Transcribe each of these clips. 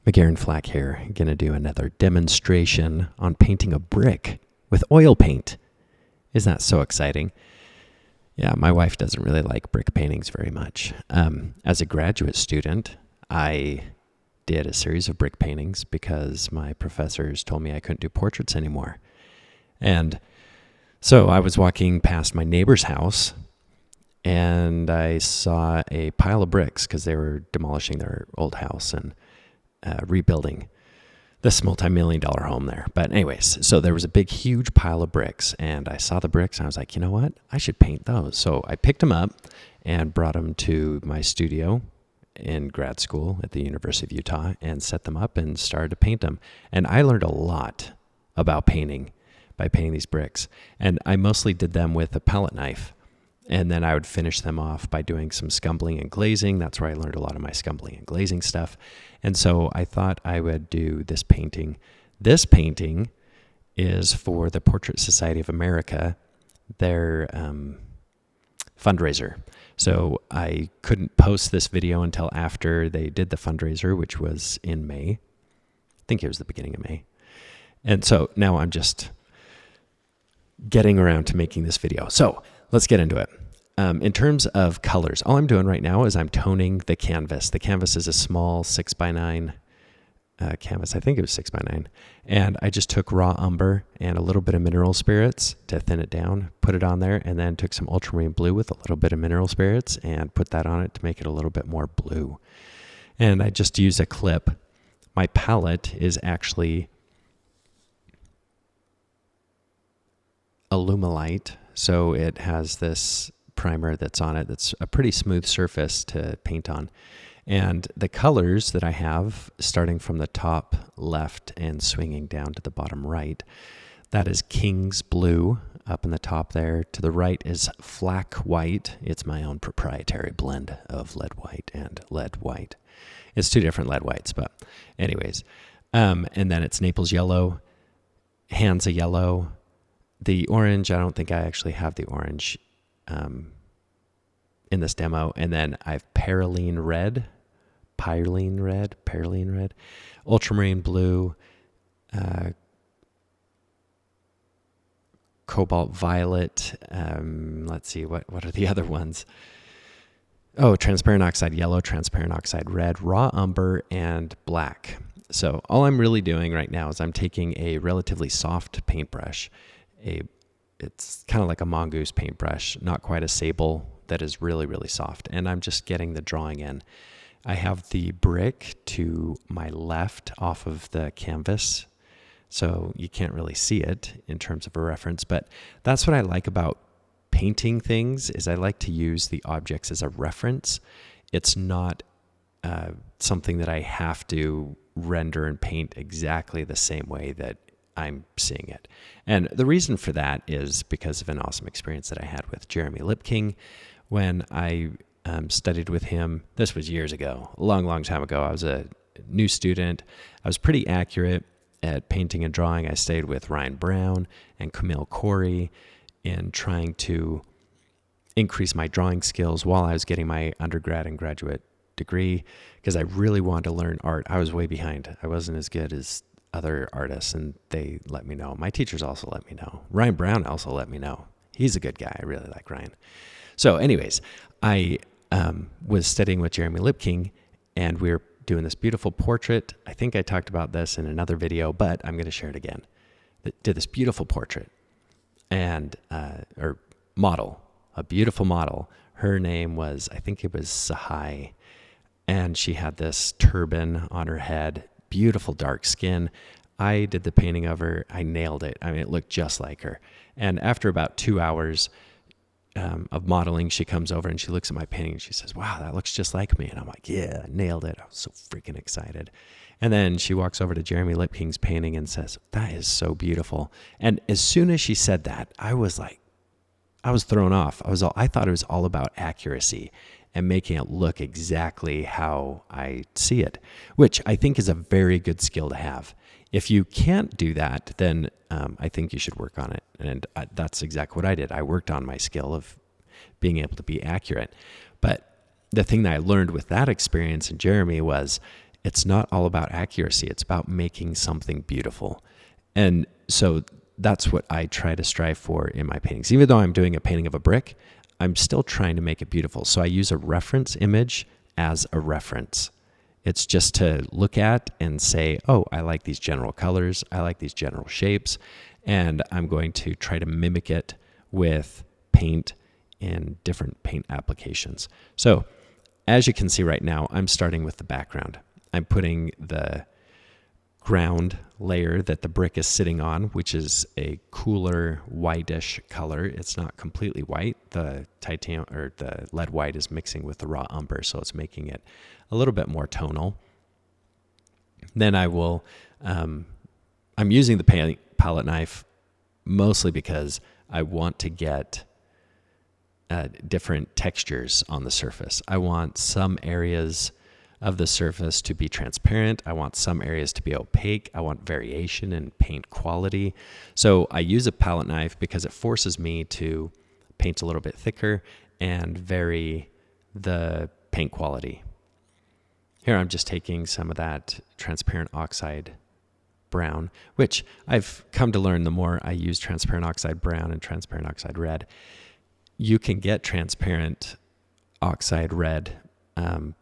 McGarren Flack here, gonna do another demonstration on painting a brick with oil paint. Isn't that so exciting? Yeah, my wife doesn't really like brick paintings very much. As a graduate student, I did a series of brick paintings because my professors told me I couldn't do portraits anymore. And so I was walking past my neighbor's house and I saw a pile of bricks because they were demolishing their old house and rebuilding this multi-million-dollar home there. But anyways, so there was a big, huge pile of bricks, and I saw the bricks, and I was like, you know what? I should paint those. So I picked them up and brought them to my studio in grad school at the University of Utah and set them up and started to paint them. And I learned a lot about painting by painting these bricks. And I mostly did them with a palette knife. And then I would finish them off by doing some scumbling and glazing. That's where I learned a lot of my scumbling and glazing stuff. And so I thought I would do this painting. This painting is for the Portrait Society of America, their fundraiser. So I couldn't post this video until after they did the fundraiser, which was in May. I think it was the beginning of May. And so now I'm just getting around to making this video. So let's get into it. In terms of colors, all I'm doing right now is I'm toning the canvas. The canvas is a small 6x9 canvas. I think it was 6x9. And I just took raw umber and a little bit of mineral spirits to thin it down, put it on there, and then took some ultramarine blue with a little bit of mineral spirits and put that on it to make it a little bit more blue. And I just use a clip. My palette is actually Alumilite. So it has this primer that's on it that's a pretty smooth surface to paint on. And the colors that I have, starting from the top left and swinging down to the bottom right, that is King's Blue up in the top there. To the right is Flack White. It's my own proprietary blend of lead white and lead white. It's two different lead whites, but anyways. And then it's Naples Yellow, Hansa Yellow. The orange, I don't think I actually have the orange in this demo. And then I have Pyrrolene Red, Ultramarine Blue, Cobalt Violet. Let's see, what are the other ones? Oh, Transparent Oxide Yellow, Transparent Oxide Red, Raw Umber, and Black. So all I'm really doing right now is I'm taking a relatively soft paintbrush. It's kind of like a mongoose paintbrush, not quite a sable, that is really, really soft. And I'm just getting the drawing in. I have the brick to my left off of the canvas, so you can't really see it in terms of a reference. But that's what I like about painting things, is I like to use the objects as a reference. It's not something that I have to render and paint exactly the same way that I'm seeing it. And the reason for that is because of an awesome experience that I had with Jeremy Lipking when I studied with him. This was years ago, a long, long time ago. I was a new student. I was pretty accurate at painting and drawing. I stayed with Ryan Brown and Camille Corey in trying to increase my drawing skills while I was getting my undergrad and graduate degree, because I really wanted to learn art. I was way behind. I wasn't as good as other artists, and they let me know. My teachers also let me know. Ryan Brown also let me know. He's a good guy. I really like Ryan. So anyways, I was studying with Jeremy Lipking, and we were doing this beautiful portrait. I think I talked about this in another video, but I'm going to share it again. Did this beautiful portrait and or model, a beautiful model. Her name was, I think it was Sahai, and she had this turban on her head, beautiful dark skin. I did the painting of her. I nailed it. I mean, it looked just like her. And after about 2 hours of modeling, she comes over and she looks at my painting and she says, wow, that looks just like me. And I'm like, yeah, I nailed it. I was so freaking excited. And then she walks over to Jeremy Lipking's painting and says, that is so beautiful. And as soon as she said that, I was thrown off. I thought it was all about accuracy and making it look exactly how I see it, which I think is a very good skill to have. If you can't do that, then I think you should work on it. And that's exactly what I did. I worked on my skill of being able to be accurate. But the thing that I learned with that experience in Jeremy was it's not all about accuracy. It's about making something beautiful. And so that's what I try to strive for in my paintings. Even though I'm doing a painting of a brick, I'm still trying to make it beautiful. So I use a reference image as a reference. It's just to look at and say, oh, I like these general colors. I like these general shapes. And I'm going to try to mimic it with paint in different paint applications. So as you can see right now, I'm starting with the background. I'm putting the ground layer that the brick is sitting on, which is a cooler whitish color. It's not completely white. The titanium or the lead white is mixing with the raw umber, so it's making it a little bit more tonal. Then I will, I'm using the palette knife mostly because I want to get different textures on the surface. I want some areas of the surface to be transparent. I want some areas to be opaque. I want variation in paint quality. So I use a palette knife because it forces me to paint a little bit thicker and vary the paint quality. Here I'm just taking some of that transparent oxide brown, which I've come to learn the more I use transparent oxide brown and transparent oxide red, you can get transparent oxide red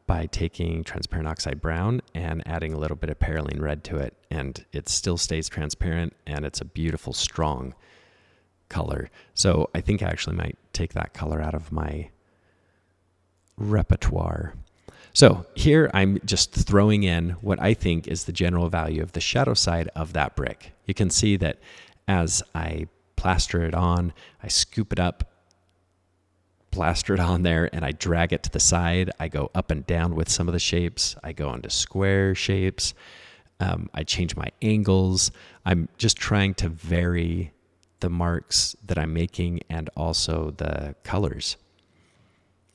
by taking transparent oxide brown and adding a little bit of perylene red to it, and it still stays transparent, and it's a beautiful, strong color. So I think I actually might take that color out of my repertoire. So here I'm just throwing in what I think is the general value of the shadow side of that brick. You can see that as I plaster it on, I scoop it up, plaster it on there, and I drag it to the side. I go up and down with some of the shapes. I go into square shapes. I change my angles. I'm just trying to vary the marks that I'm making and also the colors.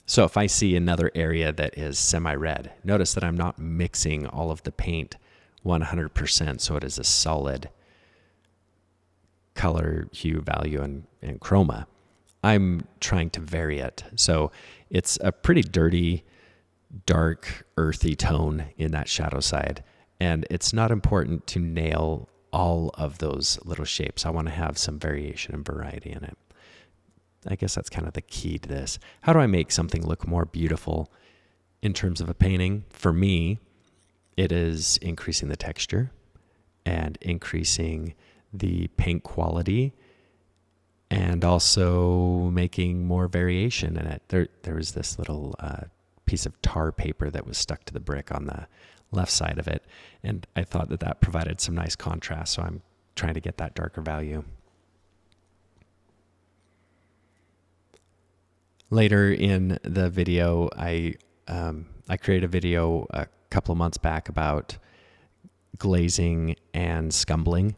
So if I see another area that is semi-red, notice that I'm not mixing all of the paint 100%, so it is a solid color, hue, value, and chroma. I'm trying to vary it. So it's a pretty dirty, dark, earthy tone in that shadow side. And it's not important to nail all of those little shapes. I want to have some variation and variety in it. I guess that's kind of the key to this. How do I make something look more beautiful in terms of a painting? For me, it is increasing the texture and increasing the paint quality, and also making more variation in it. There was this little piece of tar paper that was stuck to the brick on the left side of it, and I thought that provided some nice contrast, so I'm trying to get that darker value. Later in the video, I created a video a couple of months back about glazing and scumbling,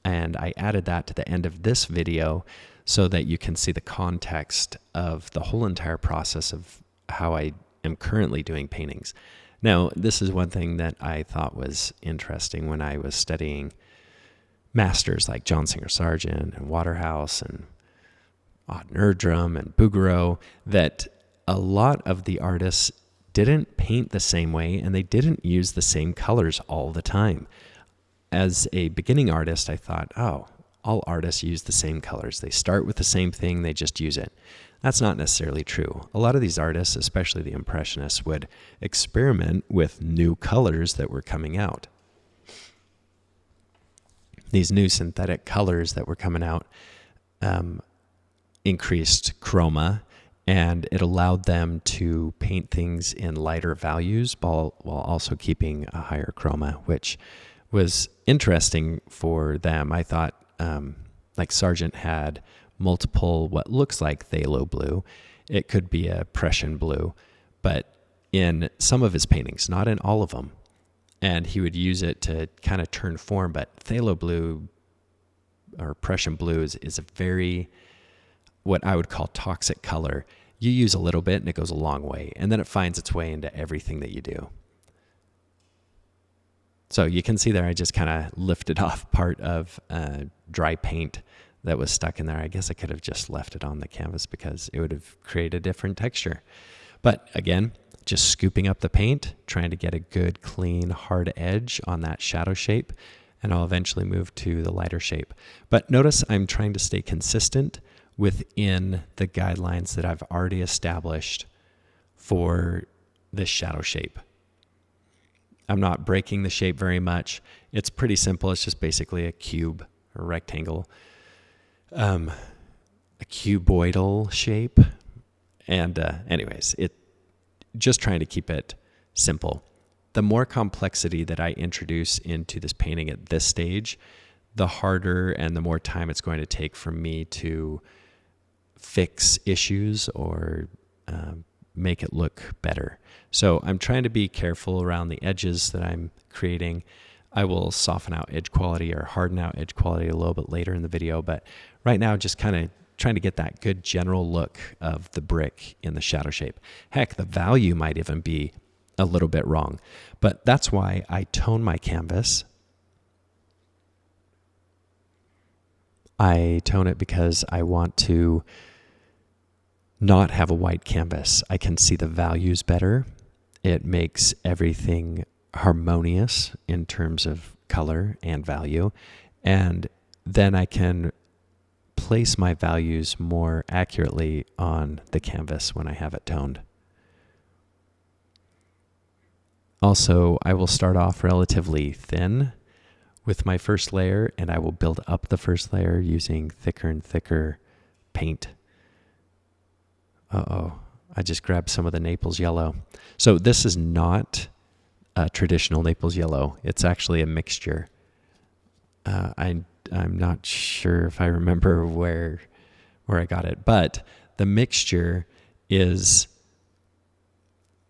and I added that to the end of this video so that you can see the context of the whole entire process of how I am currently doing paintings. Now, this is one thing that I thought was interesting when I was studying masters like John Singer Sargent and Waterhouse and Odd Nerdrum and Bouguereau, that a lot of the artists didn't paint the same way and they didn't use the same colors all the time. As a beginning artist, I thought, oh, all artists use the same colors. They start with the same thing, they just use it. That's not necessarily true. A lot of these artists, especially the Impressionists, would experiment with new colors that were coming out. These new synthetic colors that were coming out increased chroma, and it allowed them to paint things in lighter values while also keeping a higher chroma, which was interesting for them. I thought like Sargent had multiple what looks like phthalo blue. It could be a Prussian blue, but in some of his paintings, not in all of them. And he would use it to kind of turn form, but phthalo blue or Prussian blue is a very, what I would call toxic color. You use a little bit and it goes a long way, and then it finds its way into everything that you do. So you can see there, I just kind of lifted off part of dry paint that was stuck in there. I guess I could have just left it on the canvas because it would have created a different texture. But again, just scooping up the paint, trying to get a good, clean, hard edge on that shadow shape, and I'll eventually move to the lighter shape. But notice I'm trying to stay consistent within the guidelines that I've already established for this shadow shape. I'm not breaking the shape very much. It's pretty simple. It's just basically a cube or rectangle, a cuboidal shape. And anyways, just trying to keep it simple. The more complexity that I introduce into this painting at this stage, the harder and the more time it's going to take for me to fix issues or make it look better. So I'm trying to be careful around the edges that I'm creating. I will soften out edge quality or harden out edge quality a little bit later in the video, but right now just kind of trying to get that good general look of the brick in the shadow shape. Heck, the value might even be a little bit wrong, but that's why I tone my canvas. I tone it because I want to not have a white canvas. I can see the values better. It makes everything harmonious in terms of color and value. And then I can place my values more accurately on the canvas when I have it toned. Also, I will start off relatively thin with my first layer, and I will build up the first layer using thicker and thicker paint. I just grabbed some of the Naples Yellow. So this is not a traditional Naples Yellow. It's actually a mixture. I'm not sure if I remember where I got it, but the mixture is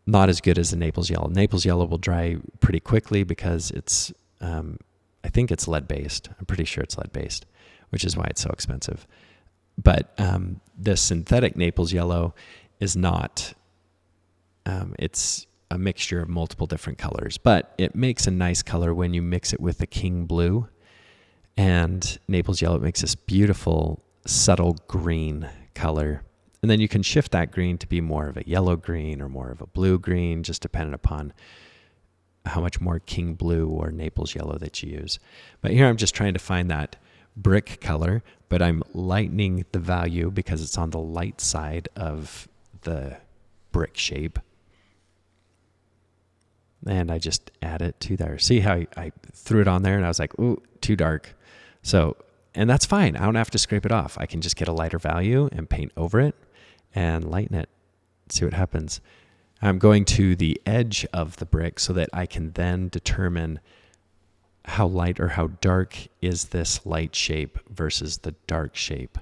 not as good as the Naples Yellow. Naples Yellow will dry pretty quickly because it's, I think it's lead-based. I'm pretty sure it's lead-based, which is why it's so expensive. But the synthetic Naples Yellow is not. It's a mixture of multiple different colors, but it makes a nice color when you mix it with the King Blue. And Naples Yellow makes this beautiful, subtle green color. And then you can shift that green to be more of a yellow green or more of a blue green, just depending upon how much more King Blue or Naples Yellow that you use. But here I'm just trying to find that brick color, but I'm lightening the value because it's on the light side of the brick shape. And I just add it to there. See how I threw it on there and I was like, ooh, too dark. So, and that's fine. I don't have to scrape it off. I can just get a lighter value and paint over it and lighten it. See what happens. I'm going to the edge of the brick so that I can then determine how light or how dark is this light shape versus the dark shape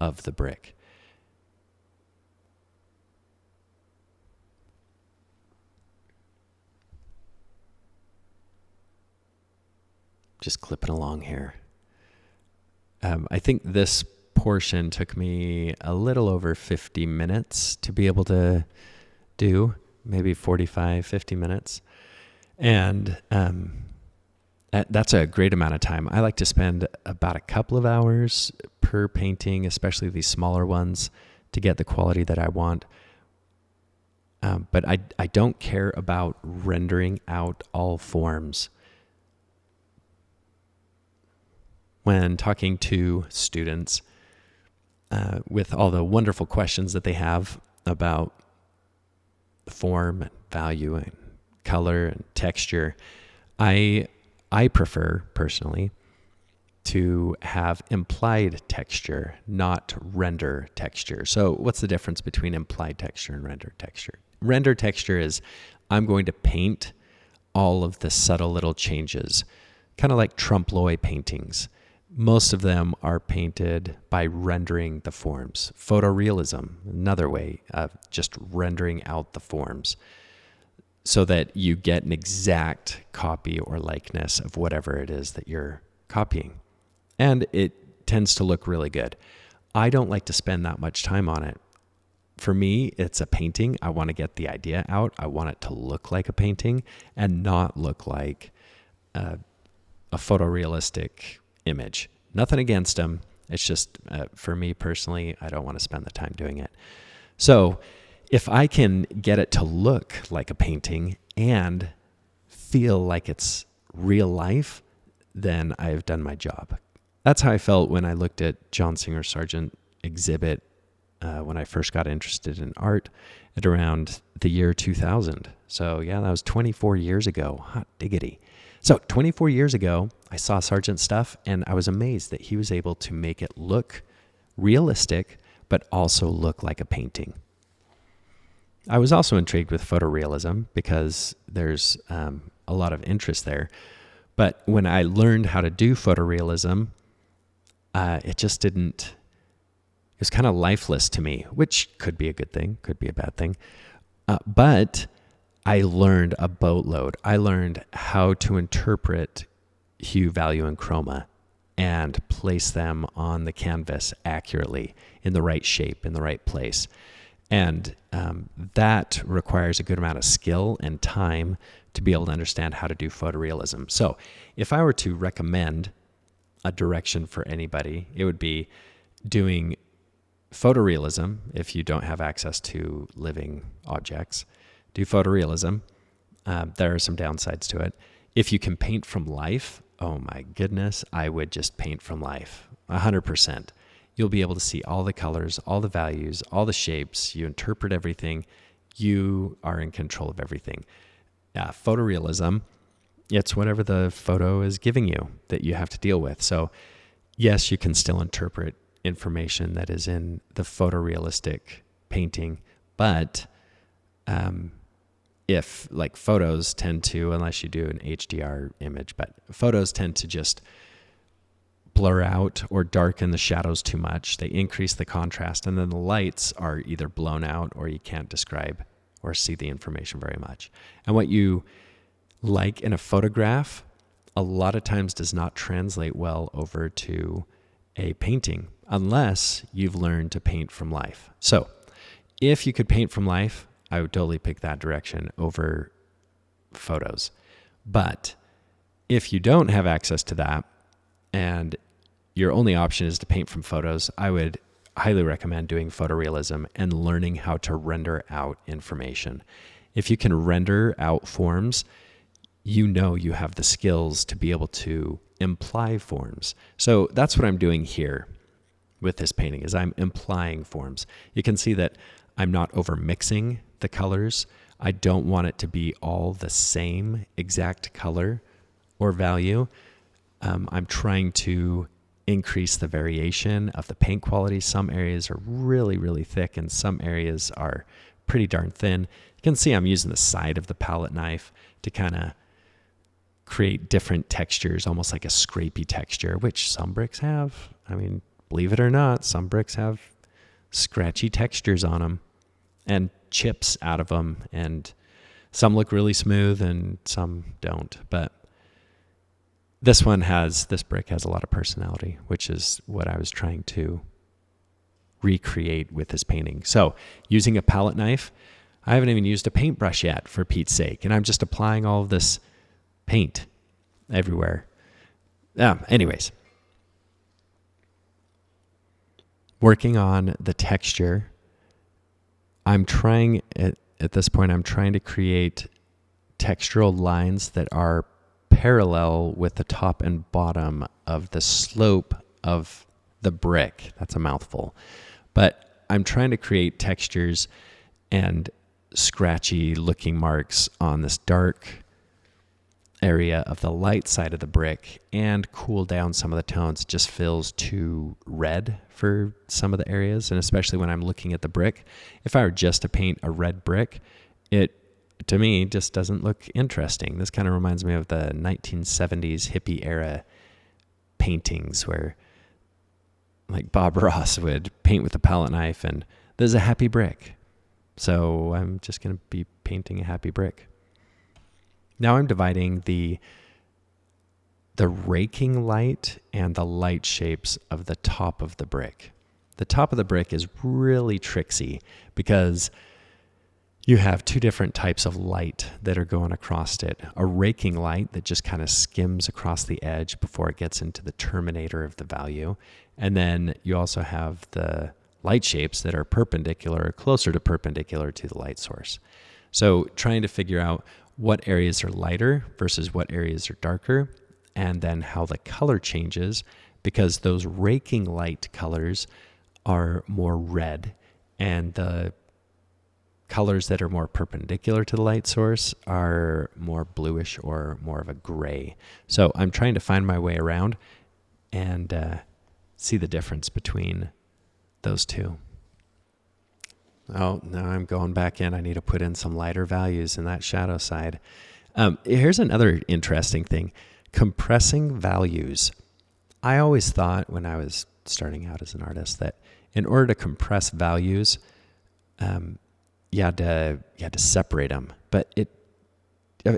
of the brick. Just clipping along here. I think this portion took me a little over 50 minutes to be able to do, maybe 45, 50 minutes. And that's a great amount of time. I like to spend about a couple of hours per painting, especially these smaller ones, to get the quality that I want. But I don't care about rendering out all forms. When talking to students with all the wonderful questions that they have about form and value and color and texture, I prefer personally to have implied texture, not render texture. So what's the difference between implied texture and render texture? Render texture is I'm going to paint all of the subtle little changes, kind of like trompe-l'oeil paintings. Most of them are painted by rendering the forms. Photorealism, another way of just rendering out the forms so that you get an exact copy or likeness of whatever it is that you're copying. And it tends to look really good. I don't like to spend that much time on it. For me, it's a painting. I want to get the idea out. I want it to look like a painting and not look like a photorealistic image. Nothing against them. It's just, for me personally, I don't want to spend the time doing it. So if I can get it to look like a painting and feel like it's real life, then I've done my job. That's how I felt when I looked at John Singer Sargent exhibit when I first got interested in art at around the year 2000. So yeah, that was 24 years ago. Hot diggity. So 24 years ago, I saw Sargent stuff and I was amazed that he was able to make it look realistic, but also look like a painting. I was also intrigued with photorealism because there's a lot of interest there. But when I learned how to do photorealism, it just didn't, it was kind of lifeless to me, which could be a good thing, could be a bad thing. But I learned a boatload. I learned how to interpret hue, value, and chroma and place them on the canvas accurately in the right shape, in the right place. And that requires a good amount of skill and time to be able to understand how to do photorealism. So if I were to recommend a direction for anybody, it would be doing photorealism. If you don't have access to living objects, do photorealism. There are some downsides to it. If you can paint from life, oh my goodness, I would just paint from life, 100%. You'll be able to see all the colors, all the values, all the shapes. You interpret everything. You are in control of everything. Photorealism, it's whatever the photo is giving you that you have to deal with. So yes, you can still interpret information that is in the photorealistic painting, but if like photos tend to, unless you do an HDR image, but photos tend to just blur out or darken the shadows too much. They increase the contrast, and then the lights are either blown out or you can't describe or see the information very much. And what you like in a photograph a lot of times does not translate well over to a painting unless you've learned to paint from life. So if you could paint from life, I would totally pick that direction over photos. But if you don't have access to that and your only option is to paint from photos, I would highly recommend doing photorealism and learning how to render out information. If you can render out forms, you know you have the skills to be able to imply forms. So that's what I'm doing here with this painting, is I'm implying forms. You can see that I'm not over mixing the colors. I don't want it to be all the same exact color or value. I'm trying to increase the variation of the paint quality. Some areas are really, really thick and some areas are pretty darn thin. You can see I'm using the side of the palette knife to kind of create different textures, almost like a scrapey texture, which some bricks have. I mean, believe it or not, some bricks have scratchy textures on them and chips out of them, and some look really smooth and some don't. But this brick has a lot of personality, which is what I was trying to recreate with this painting. So using a palette knife, I haven't even used a paintbrush yet, for Pete's sake, and I'm just applying all of this paint everywhere. Anyways, working on the texture, I'm trying at this point, I'm trying to create textural lines that are parallel with the top and bottom of the slope of the brick. That's a mouthful. But I'm trying to create textures and scratchy looking marks on this dark area of the light side of the brick and cool down some of the tones. It just feels too red for some of the areas, and especially when I'm looking at the brick. If I were just to paint a red brick, it to me just doesn't look interesting. This kind of reminds me of the 1970s hippie era paintings where like Bob Ross would paint with a palette knife and there's a happy brick. So I'm just going to be painting a happy brick. Now I'm dividing the raking light and the light shapes of the top of the brick. The top of the brick is really tricksy because you have two different types of light that are going across it. A raking light that just kind of skims across the edge before it gets into the terminator of the value. And then you also have the light shapes that are perpendicular or closer to perpendicular to the light source. So trying to figure out what areas are lighter versus what areas are darker, and then how the color changes, because those raking light colors are more red, and the colors that are more perpendicular to the light source are more bluish or more of a gray. So I'm trying to find my way around and see the difference between those two. Oh, now I'm going back in. I need to put in some lighter values in that shadow side. Here's another interesting thing. Compressing values. I always thought when I was starting out as an artist that in order to compress values, you had to separate them.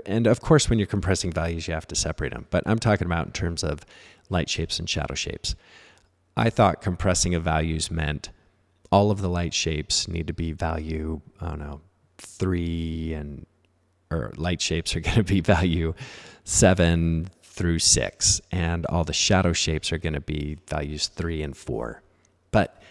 And of course, when you're compressing values, you have to separate them. But I'm talking about in terms of light shapes and shadow shapes. I thought compressing of values meant all of the light shapes need to be value, 3, or light shapes are going to be value 7 through 6, and all the shadow shapes are going to be values 3 and 4. But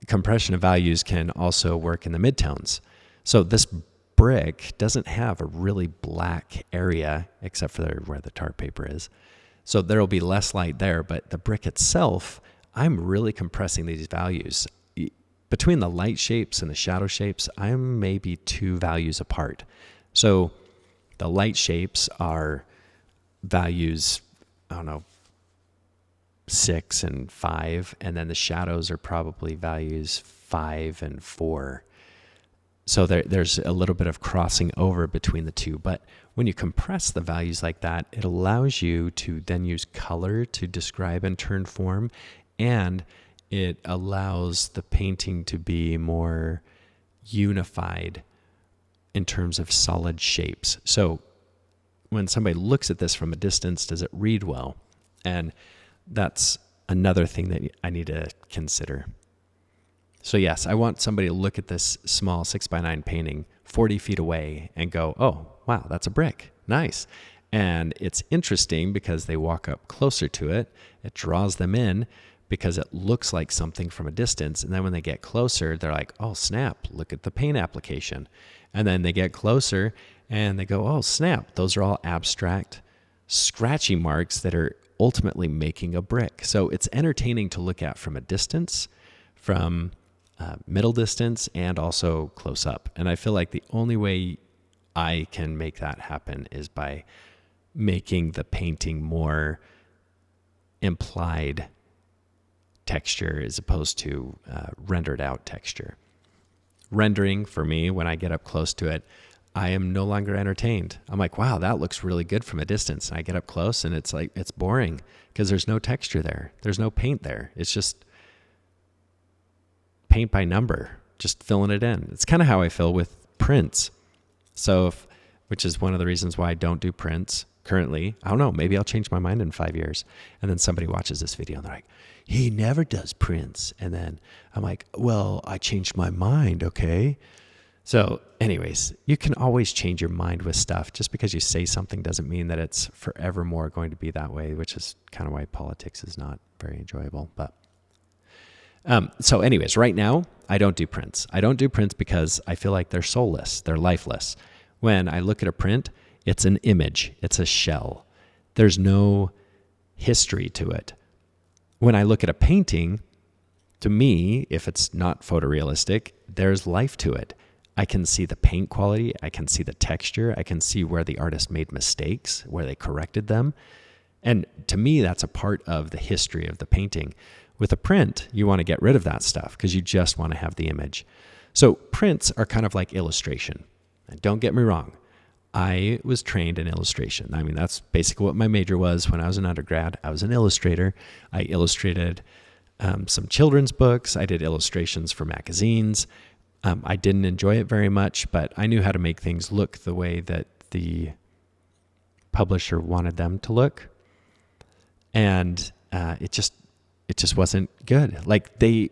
compression of values can also work in the midtones. So this brick doesn't have a really black area except for where the tar paper is. So there will be less light there, but the brick itself, I'm really compressing these values. Between the light shapes and the shadow shapes, I'm maybe 2 values apart. So the light shapes are values, 6 and 5, and then the shadows are probably values 5 and 4. So there's a little bit of crossing over between the two. But when you compress the values like that, it allows you to then use color to describe and turn form, and it allows the painting to be more unified in terms of solid shapes. So when somebody looks at this from a distance, does it read well? And that's another thing that I need to consider. So yes, I want somebody to look at this small 6x9 painting 40 feet away and go, oh, wow, that's a brick. Nice. And it's interesting because they walk up closer to it. It draws them in because it looks like something from a distance. And then when they get closer, they're like, oh, snap, look at the paint application. And then they get closer and they go, oh, snap, those are all abstract, scratchy marks that are ultimately making a brick. So it's entertaining to look at from a distance, from middle distance, and also close up. And I feel like the only way I can make that happen is by making the painting more implied texture as opposed to rendered out texture. Rendering, for me, when I get up close to it, I am no longer entertained. I'm like, wow, that looks really good from a distance. I get up close and it's like, it's boring because there's no texture there. There's no paint there. It's just paint by number, just filling it in. It's kind of how I feel with prints. So, which is one of the reasons why I don't do prints currently. I don't know, maybe I'll change my mind in 5 years. And then somebody watches this video and they're like, he never does prints. And then I'm like, well, I changed my mind, okay? So anyways, you can always change your mind with stuff. Just because you say something doesn't mean that it's forevermore going to be that way, which is kind of why politics is not very enjoyable. But so anyways, right now, I don't do prints. I don't do prints because I feel like they're soulless. They're lifeless. When I look at a print, it's an image. It's a shell. There's no history to it. When I look at a painting, to me, if it's not photorealistic, there's life to it. I can see the paint quality. I can see the texture. I can see where the artist made mistakes, where they corrected them. And to me, that's a part of the history of the painting. With a print, you want to get rid of that stuff because you just want to have the image. So prints are kind of like illustration. And don't get me wrong. I was trained in illustration. I mean, that's basically what my major was when I was an undergrad. I was an illustrator. I illustrated some children's books. I did illustrations for magazines. I didn't enjoy it very much, but I knew how to make things look the way that the publisher wanted them to look. And it just wasn't good. Like they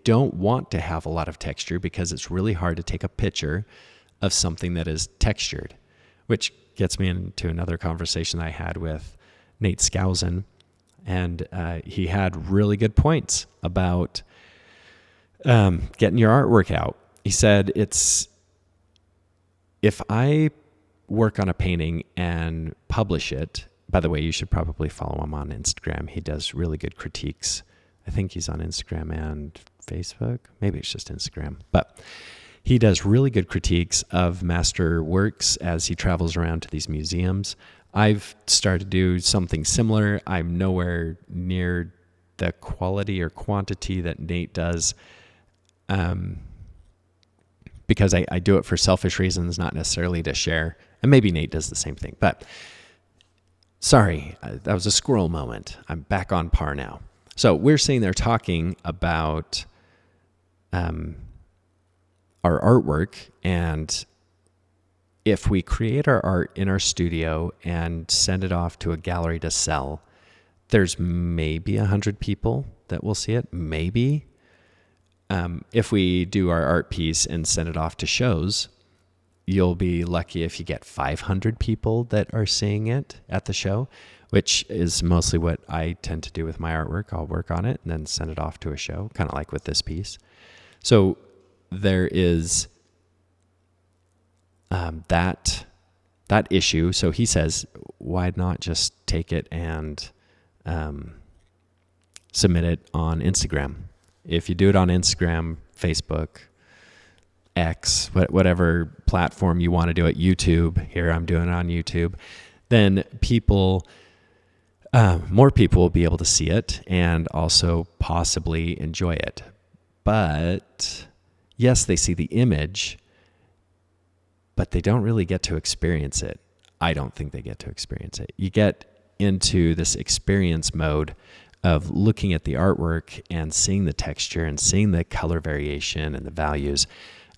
don't want to have a lot of texture because it's really hard to take a picture of something that is textured, which gets me into another conversation I had with Nate Skousen. And he had really good points about Getting your artwork out. He said if I work on a painting and publish it, by the way, you should probably follow him on Instagram. He does really good critiques. I think he's on Instagram and Facebook. Maybe it's just Instagram. But he does really good critiques of master works as he travels around to these museums. I've started to do something similar. I'm nowhere near the quality or quantity that Nate does, because I do it for selfish reasons, not necessarily to share. And maybe Nate does the same thing. But sorry, that was a squirrel moment. I'm back on par now. So we're sitting there talking about our artwork, and if we create our art in our studio and send it off to a gallery to sell, there's maybe 100 people that will see it, maybe. If we do our art piece and send it off to shows, you'll be lucky if you get 500 people that are seeing it at the show, which is mostly what I tend to do with my artwork. I'll work on it and then send it off to a show, kind of like with this piece. So there is that issue. So he says, why not just take it and submit it on Instagram? If you do it on Instagram, Facebook, X, whatever platform you want to do it, YouTube, here I'm doing it on YouTube, then more people will be able to see it and also possibly enjoy it. But yes, they see the image, but they don't really get to experience it. I don't think they get to experience it. You get into this experience mode of looking at the artwork and seeing the texture and seeing the color variation and the values.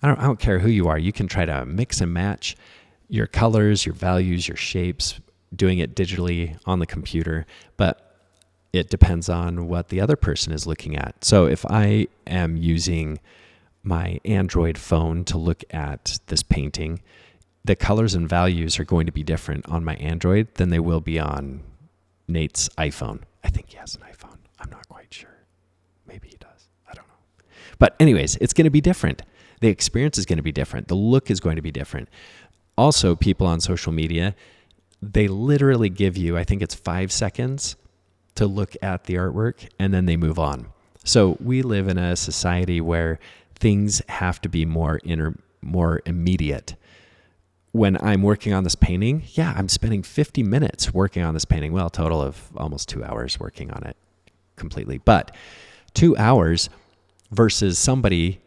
I don't care who you are. You can try to mix and match your colors, your values, your shapes, doing it digitally on the computer, but it depends on what the other person is looking at. So if I am using my Android phone to look at this painting, the colors and values are going to be different on my Android than they will be on Nate's iPhone. I think he has an iPhone. I'm not quite sure. Maybe he does. I don't know. But anyways, it's going to be different. The experience is going to be different. The look is going to be different. Also, people on social media, they literally give you, I think it's 5 seconds to look at the artwork, and then they move on. So we live in a society where things have to be more immediate. When I'm working on this painting, I'm spending 50 minutes working on this painting. Well, a total of almost 2 hours working on it completely. But 2 hours versus somebody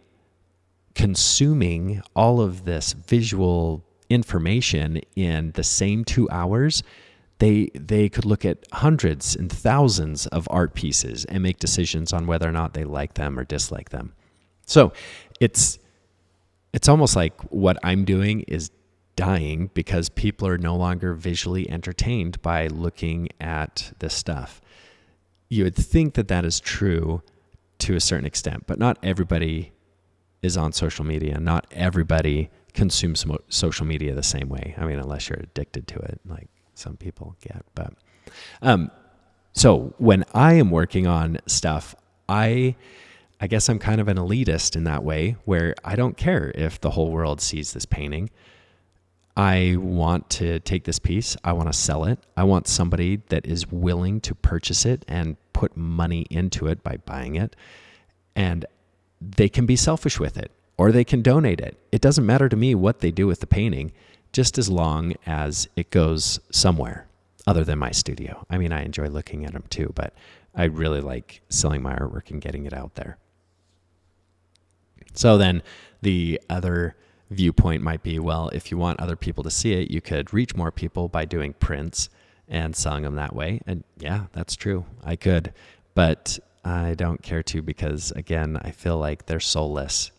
consuming all of this visual information in the same 2 hours, they could look at hundreds and thousands of art pieces and make decisions on whether or not they like them or dislike them. So it's almost like what I'm doing is dying because people are no longer visually entertained by looking at this stuff. You would think that that is true to a certain extent, but not everybody is on social media. Not everybody consumes social media the same way. I mean, unless you're addicted to it, like some people get. But so when I am working on stuff, I guess I'm kind of an elitist in that way, where I don't care if the whole world sees this painting. I want to take this piece. I want to sell it. I want somebody that is willing to purchase it and put money into it by buying it. And they can be selfish with it, or they can donate it. It doesn't matter to me what they do with the painting, just as long as it goes somewhere other than my studio. I mean, I enjoy looking at them too, but I really like selling my artwork and getting it out there. So then the other viewpoint might be, well, if you want other people to see it, you could reach more people by doing prints and selling them that way. And yeah, that's true. I could, but I don't care to, because again, I feel like they're soulless.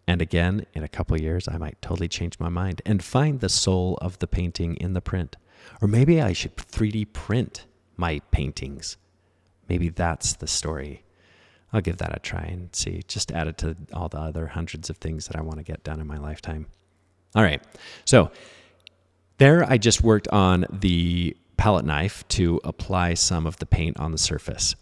And again, in a couple of years, I might totally change my mind and find the soul of the painting in the print. Or maybe I should 3D print my paintings. Maybe that's the story. I'll give that a try and see. Just add it to all the other hundreds of things that I want to get done in my lifetime. All right. So there I just worked on the palette knife to apply some of the paint on the surface.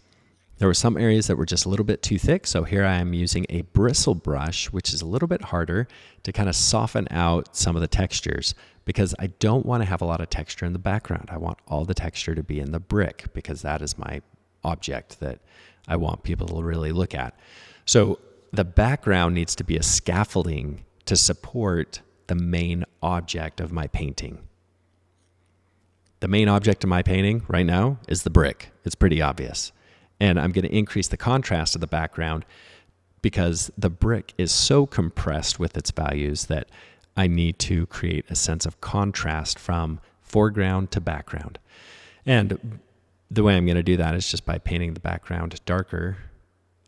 There were some areas that were just a little bit too thick. So here I am using a bristle brush, which is a little bit harder to kind of soften out some of the textures, because I don't want to have a lot of texture in the background. I want all the texture to be in the brick, because that is my object that I want people to really look at. So the background needs to be a scaffolding to support the main object of my painting. The main object of my painting right now is the brick. It's pretty obvious. And I'm going to increase the contrast of the background because the brick is so compressed with its values that I need to create a sense of contrast from foreground to background. And the way I'm going to do that is just by painting the background darker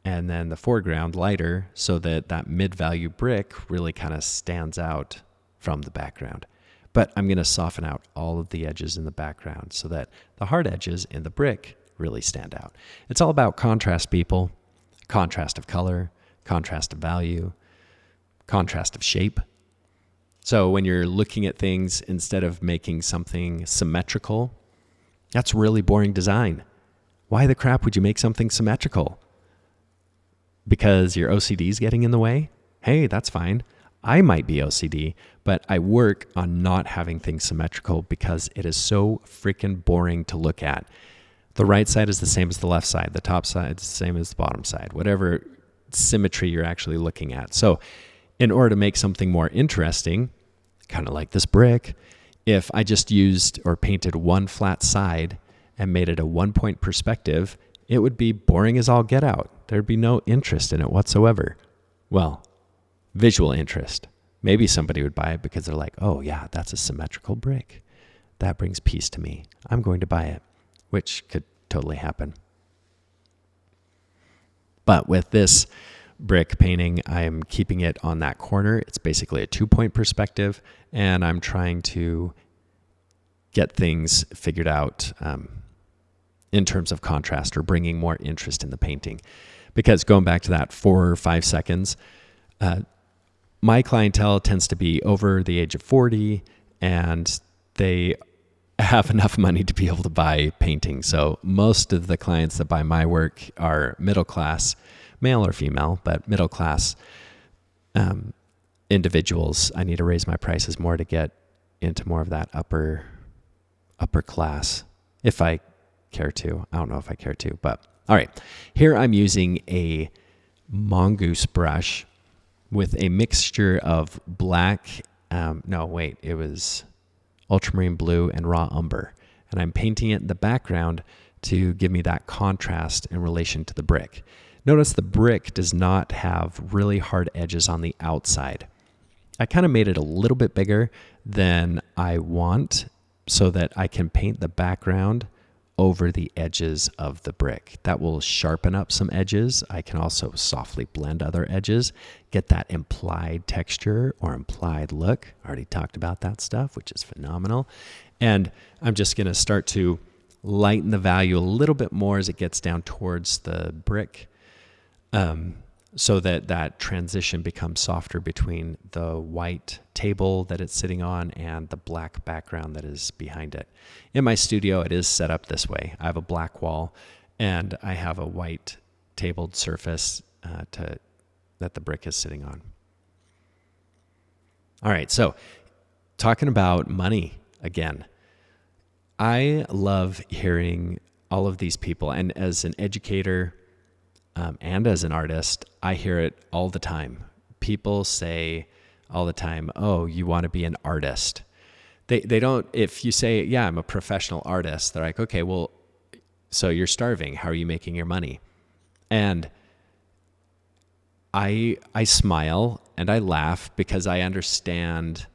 and then the foreground lighter, so that that mid-value brick really kind of stands out from the background. But I'm going to soften out all of the edges in the background so that the hard edges in the brick really stand out. It's all about contrast, people. Contrast of color, contrast of value, contrast of shape. So when you're looking at things, instead of making something symmetrical, that's really boring design. Why the crap would you make something symmetrical? Because your OCD is getting in the way? Hey, that's fine. I might be OCD, but I work on not having things symmetrical because it is so freaking boring to look at. The right side is the same as the left side. The top side is the same as the bottom side, whatever symmetry you're actually looking at. So in order to make something more interesting, kind of like this brick, if I just used or painted one flat side and made it a 1-point perspective, it would be boring as all get out. There'd be no interest in it whatsoever. Well, visual interest. Maybe somebody would buy it because they're like, oh yeah, that's a symmetrical brick. That brings peace to me. I'm going to buy it, which could totally happen. But with this brick painting, I'm keeping it on that corner. It's basically a 2-point perspective, and I'm trying to get things figured out in terms of contrast or bringing more interest in the painting. Because going back to that 4 or 5 seconds, my clientele tends to be over the age of 40, and they have enough money to be able to buy paintings. So most of the clients that buy my work are middle class, male or female, but middle class individuals. I need to raise my prices more to get into more of that upper class, if I care to. I don't know if I care to, but all right. Here I'm using a mongoose brush with a mixture of black, it was ultramarine blue and raw umber. And I'm painting it in the background to give me that contrast in relation to the brick. Notice the brick does not have really hard edges on the outside. I kind of made it a little bit bigger than I want so that I can paint the background over the edges of the brick. That will sharpen up some edges. I can also softly blend other edges, get that implied texture or implied look. I already talked about that stuff, which is phenomenal. And I'm just going to start to lighten the value a little bit more as it gets down towards the brick, so that that transition becomes softer between the white table that it's sitting on and the black background that is behind it. In my studio, it is set up this way. I have a black wall and I have a white tabled surface that the brick is sitting on. All right, so talking about money again. I love hearing all of these people, and as an educator, and as an artist, I hear it all the time. People say all the time, oh, you want to be an artist. They don't, if you say, yeah, I'm a professional artist, they're like, okay, well, so you're starving. How are you making your money? And I smile and I laugh because I understand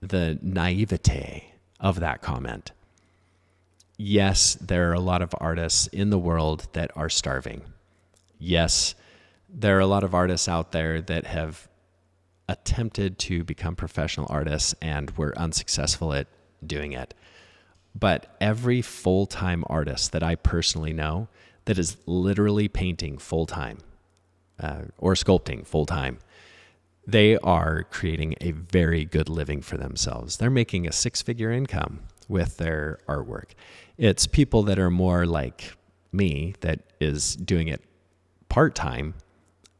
the naivete of that comment. Yes, there are a lot of artists in the world that are starving. Yes, there are a lot of artists out there that have attempted to become professional artists and were unsuccessful at doing it. But every full-time artist that I personally know that is literally painting full-time or sculpting full-time, they are creating a very good living for themselves. They're making a 6-figure income with their artwork. It's people that are more like me that is doing it part-time,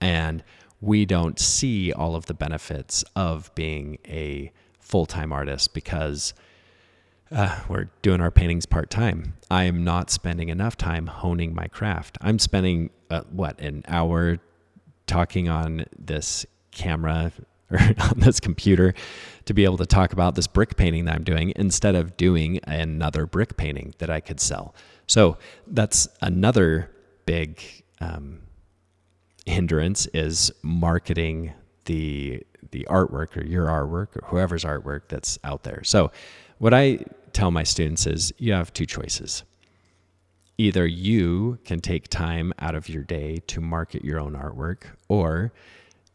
and we don't see all of the benefits of being a full-time artist because we're doing our paintings part-time. I am not spending enough time honing my craft. I'm spending, an hour talking on this camera or on this computer to be able to talk about this brick painting that I'm doing instead of doing another brick painting that I could sell. So that's another big hindrance, is marketing the artwork or your artwork or whoever's artwork that's out there. So what I tell my students is you have two choices. Either you can take time out of your day to market your own artwork, or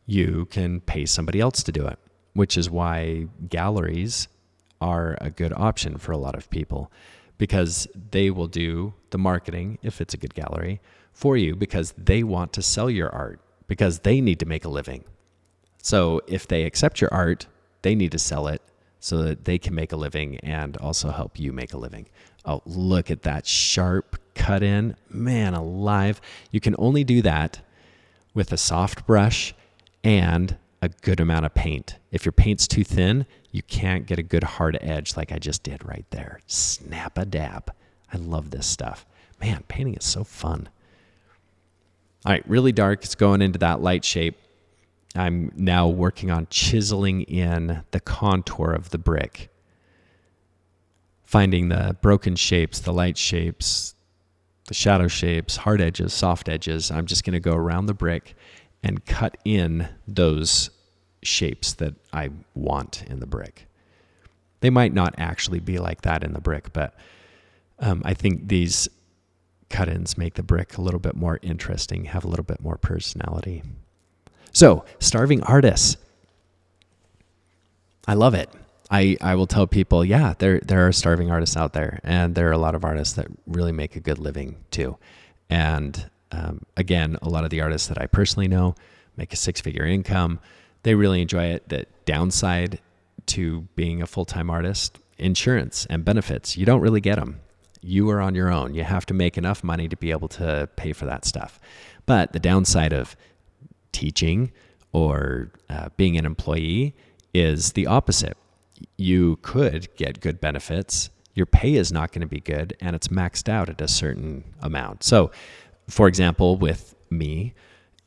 you can pay somebody else to do it, which is why galleries are a good option for a lot of people, because they will do the marketing, if it's a good gallery, for you, because they want to sell your art, because they need to make a living. So if they accept your art, they need to sell it so that they can make a living and also help you make a living. Oh, look at that sharp cut in. Man alive. You can only do that with a soft brush and a good amount of paint. If your paint's too thin, you can't get a good hard edge like I just did right there. Snap a dab. I love this stuff. Man, painting is so fun. All right, really dark. It's going into that light shape. I'm now working on chiseling in the contour of the brick, finding the broken shapes, the light shapes, the shadow shapes, hard edges, soft edges. I'm just going to go around the brick and cut in those shapes that I want in the brick. They might not actually be like that in the brick, but I think these cut-ins make the brick a little bit more interesting, have a little bit more personality. So, starving artists. I love it. I will tell people, yeah, there are starving artists out there, and there are a lot of artists that really make a good living too. And again, a lot of the artists that I personally know make a six-figure income. They really enjoy it. The downside to being a full-time artist, insurance and benefits, you don't really get them. You are on your own. You have to make enough money to be able to pay for that stuff. But the downside of teaching or being an employee is the opposite. You could get good benefits. Your pay is not going to be good, and it's maxed out at a certain amount. So, for example, with me,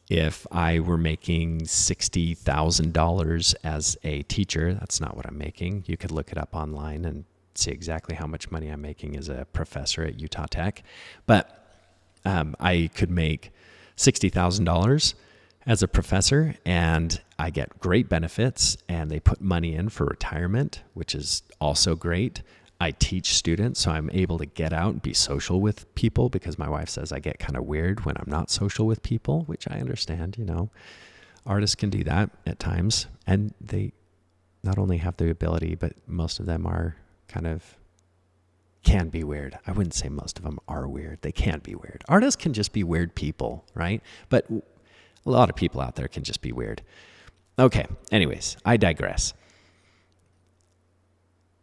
if I were making $60,000 as a teacher, that's not what I'm making. You could look it up online and see exactly how much money I'm making as a professor at Utah Tech. But I could make $60,000 as a professor, and I get great benefits, and they put money in for retirement, which is also great. I teach students, so I'm able to get out and be social with people, because my wife says I get kind of weird when I'm not social with people, which I understand, Artists can do that at times, and they not only have the ability, but most of them are can be weird. I wouldn't say most of them are weird. They can be weird. Artists can just be weird people, right? But a lot of people out there can just be weird. Okay, anyways, I digress.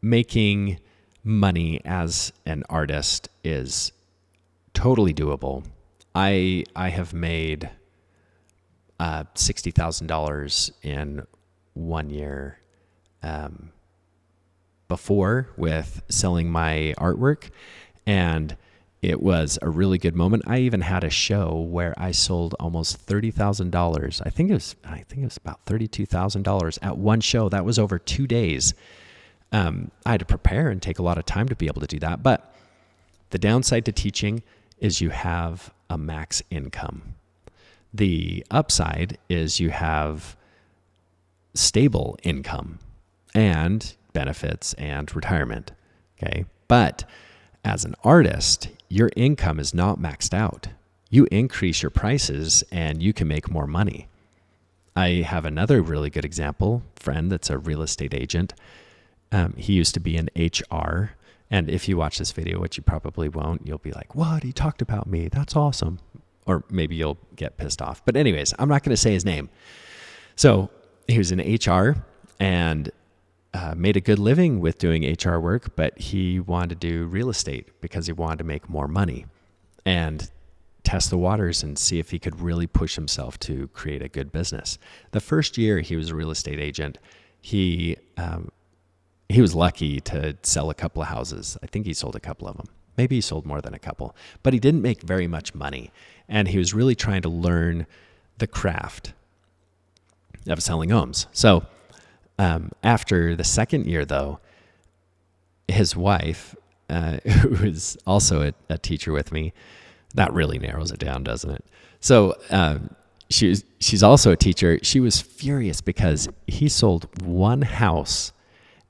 Making money as an artist is totally doable. I have made $60,000 in 1 year before with selling my artwork, and it was a really good moment. I even had a show where I sold almost $30,000. I think it was about $32,000 at one show. That was over 2 days. I had to prepare and take a lot of time to be able to do that. But the downside to teaching is you have a max income. The upside is you have stable income and benefits and retirement. Okay. But as an artist, your income is not maxed out. You increase your prices and you can make more money. I have another really good friend that's a real estate agent. He used to be in HR. And if you watch this video, which you probably won't, you'll be like, what? He talked about me. That's awesome. Or maybe you'll get pissed off. But anyways, I'm not going to say his name. So he was in HR and made a good living with doing HR work, but he wanted to do real estate because he wanted to make more money. And test the waters and see if he could really push himself to create a good business. The first year he was a real estate agent, he was lucky to sell a couple of houses. I think he sold a couple of them. Maybe he sold more than a couple, but he didn't make very much money. And he was really trying to learn the craft of selling homes. So after the second year, though, his wife, who was also a teacher with me, that really narrows it down, doesn't it? So she's also a teacher. She was furious because he sold one house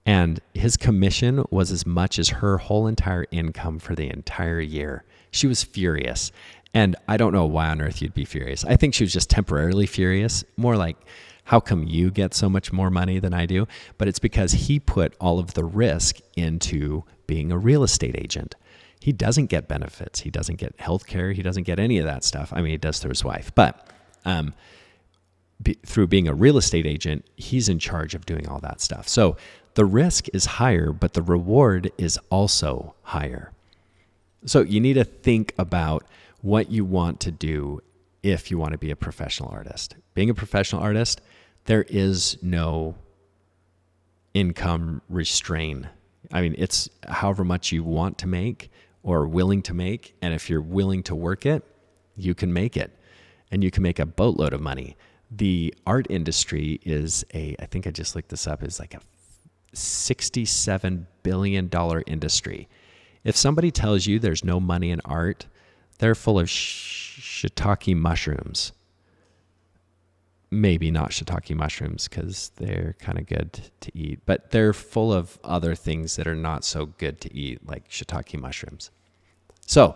and his commission was as much as her whole entire income for the entire year. She was furious. And I don't know why on earth you'd be furious. I think she was just temporarily furious, more like, how come you get so much more money than I do? But it's because he put all of the risk into being a real estate agent. He doesn't get benefits. He doesn't get health care. He doesn't get any of that stuff. I mean, he does through his wife. But through being a real estate agent, he's in charge of doing all that stuff. So the risk is higher, but the reward is also higher. So you need to think about what you want to do if you want to be a professional artist. Being a professional artist, there is no income restraint. I mean, it's however much you want to make or willing to make. And if you're willing to work it, you can make it. And you can make a boatload of money. The art industry is I think I just looked this up, is like a $67 billion industry. If somebody tells you there's no money in art, they're full of shiitake mushrooms. Maybe not shiitake mushrooms because they're kind of good to eat, but they're full of other things that are not so good to eat, like shiitake mushrooms. So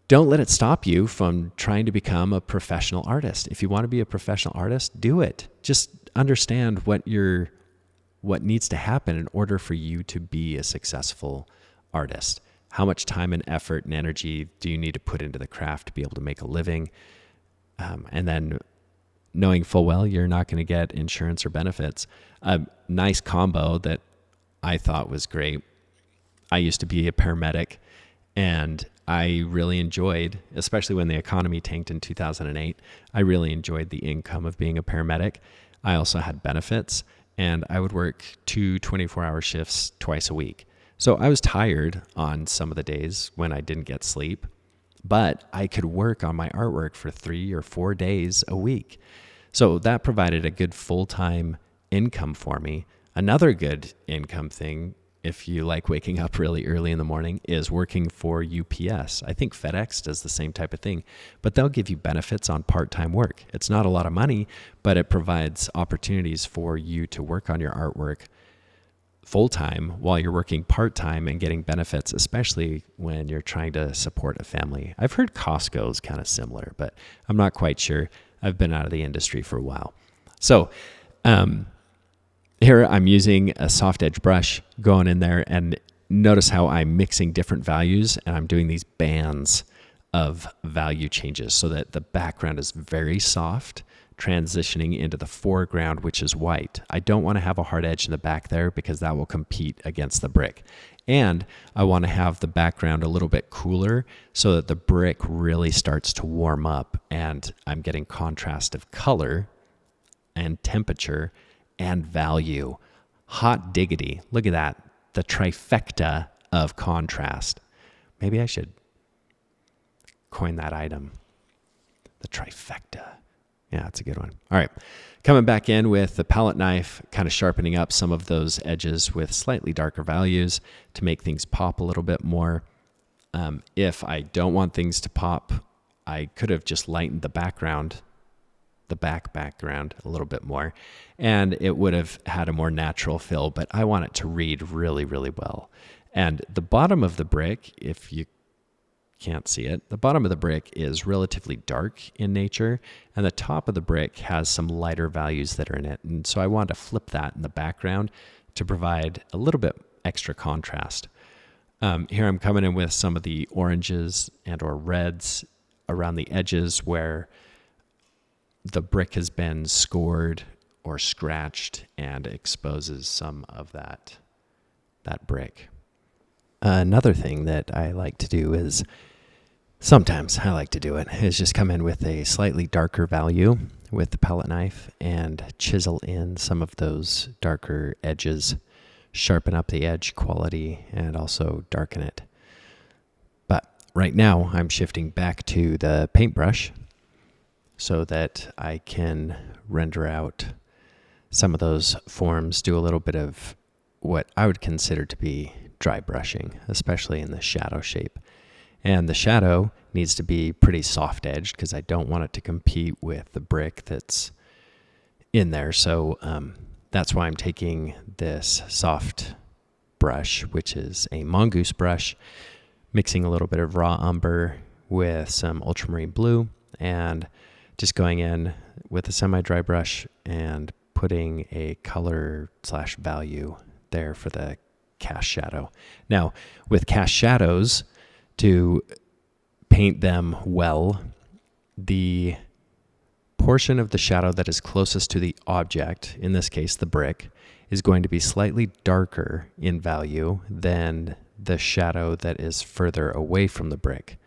don't let it stop you from trying to become a professional artist. If you want to be a professional artist, do it. Just understand what needs to happen in order for you to be a successful artist. How much time and effort and energy do you need to put into the craft to be able to make a living? And then knowing full well you're not going to get insurance or benefits. A nice combo that I thought was great. I used to be a paramedic, and I really enjoyed, especially when the economy tanked in 2008, I really enjoyed the income of being a paramedic. I also had benefits, and I would work 2 24-hour shifts twice a week. So I was tired on some of the days when I didn't get sleep, but I could work on my artwork for 3 or 4 days a week. So that provided a good full-time income for me. Another good income thing, if you like waking up really early in the morning, is working for UPS. I think FedEx does the same type of thing, but they'll give you benefits on part-time work. It's not a lot of money, but it provides opportunities for you to work on your artwork full-time while you're working part-time and getting benefits, especially when you're trying to support a family. I've heard Costco is kind of similar, but I'm not quite sure. I've been out of the industry for a while. So here I'm using a soft edge brush going in there, and notice how I'm mixing different values, and I'm doing these bands of value changes so that the background is very soft, transitioning into the foreground, which is white. I don't want to have a hard edge in the back there because that will compete against the brick. And I want to have the background a little bit cooler so that the brick really starts to warm up, and I'm getting contrast of color and temperature and value. Hot diggity. Look at that. The trifecta of contrast. Maybe I should coin that item. The trifecta. Yeah, that's a good one. All right. Coming back in with the palette knife, kind of sharpening up some of those edges with slightly darker values to make things pop a little bit more. If I don't want things to pop, I could have just lightened the background, the background a little bit more, and it would have had a more natural fill, but I want it to read really, really well. And the bottom of the brick, if you can't see it, the bottom of the brick is relatively dark in nature, and the top of the brick has some lighter values that are in it. And so I wanted to flip that in the background to provide a little bit extra contrast. Here I'm coming in with some of the oranges and or reds around the edges where the brick has been scored or scratched and exposes some of that brick. Another thing that I like to do is sometimes I like to do it, is just come in with a slightly darker value with the palette knife and chisel in some of those darker edges, sharpen up the edge quality, and also darken it. But right now I'm shifting back to the paintbrush so that I can render out some of those forms, do a little bit of what I would consider to be dry brushing, especially in the shadow shape. And the shadow needs to be pretty soft edged because I don't want it to compete with the brick that's in there. So that's why I'm taking this soft brush, which is a mongoose brush, mixing a little bit of raw umber with some ultramarine blue, and just going in with a semi-dry brush and putting a color / value there for the cast shadow. Now, with cast shadows, to paint them well, the portion of the shadow that is closest to the object, in this case the brick, is going to be slightly darker in value than the shadow that is further away from the brick.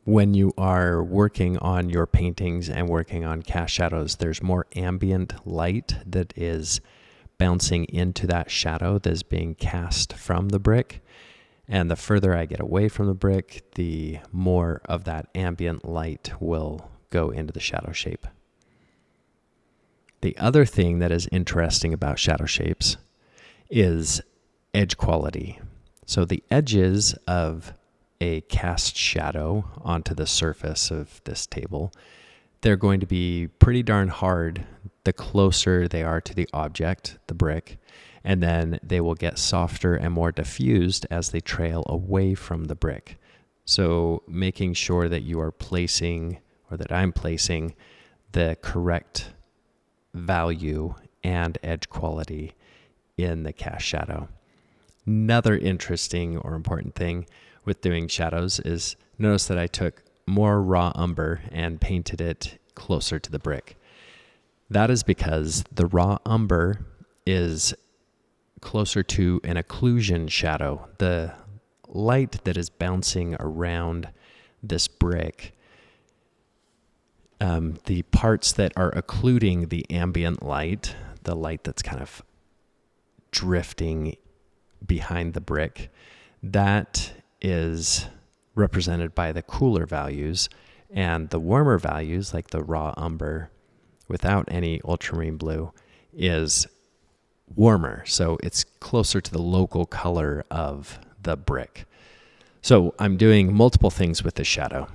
When you are working on your paintings and working on cast shadows, there's more ambient light that is bouncing into that shadow that is being cast from the brick. And the further I get away from the brick, the more of that ambient light will go into the shadow shape. The other thing that is interesting about shadow shapes is edge quality. So the edges of a cast shadow onto the surface of this table, they're going to be pretty darn hard the closer they are to the object, the brick, and then they will get softer and more diffused as they trail away from the brick. So making sure that you are placing, or that I'm placing, the correct value and edge quality in the cast shadow. Another interesting or important thing with doing shadows is notice that I took more raw umber and painted it closer to the brick. That is because the raw umber is closer to an occlusion shadow. The light that is bouncing around this brick, the parts that are occluding the ambient light, the light that's kind of drifting behind the brick, that is represented by the cooler values, and the warmer values, like the raw umber without any ultramarine blue, is warmer. So it's closer to the local color of the brick. So I'm doing multiple things with the shadow.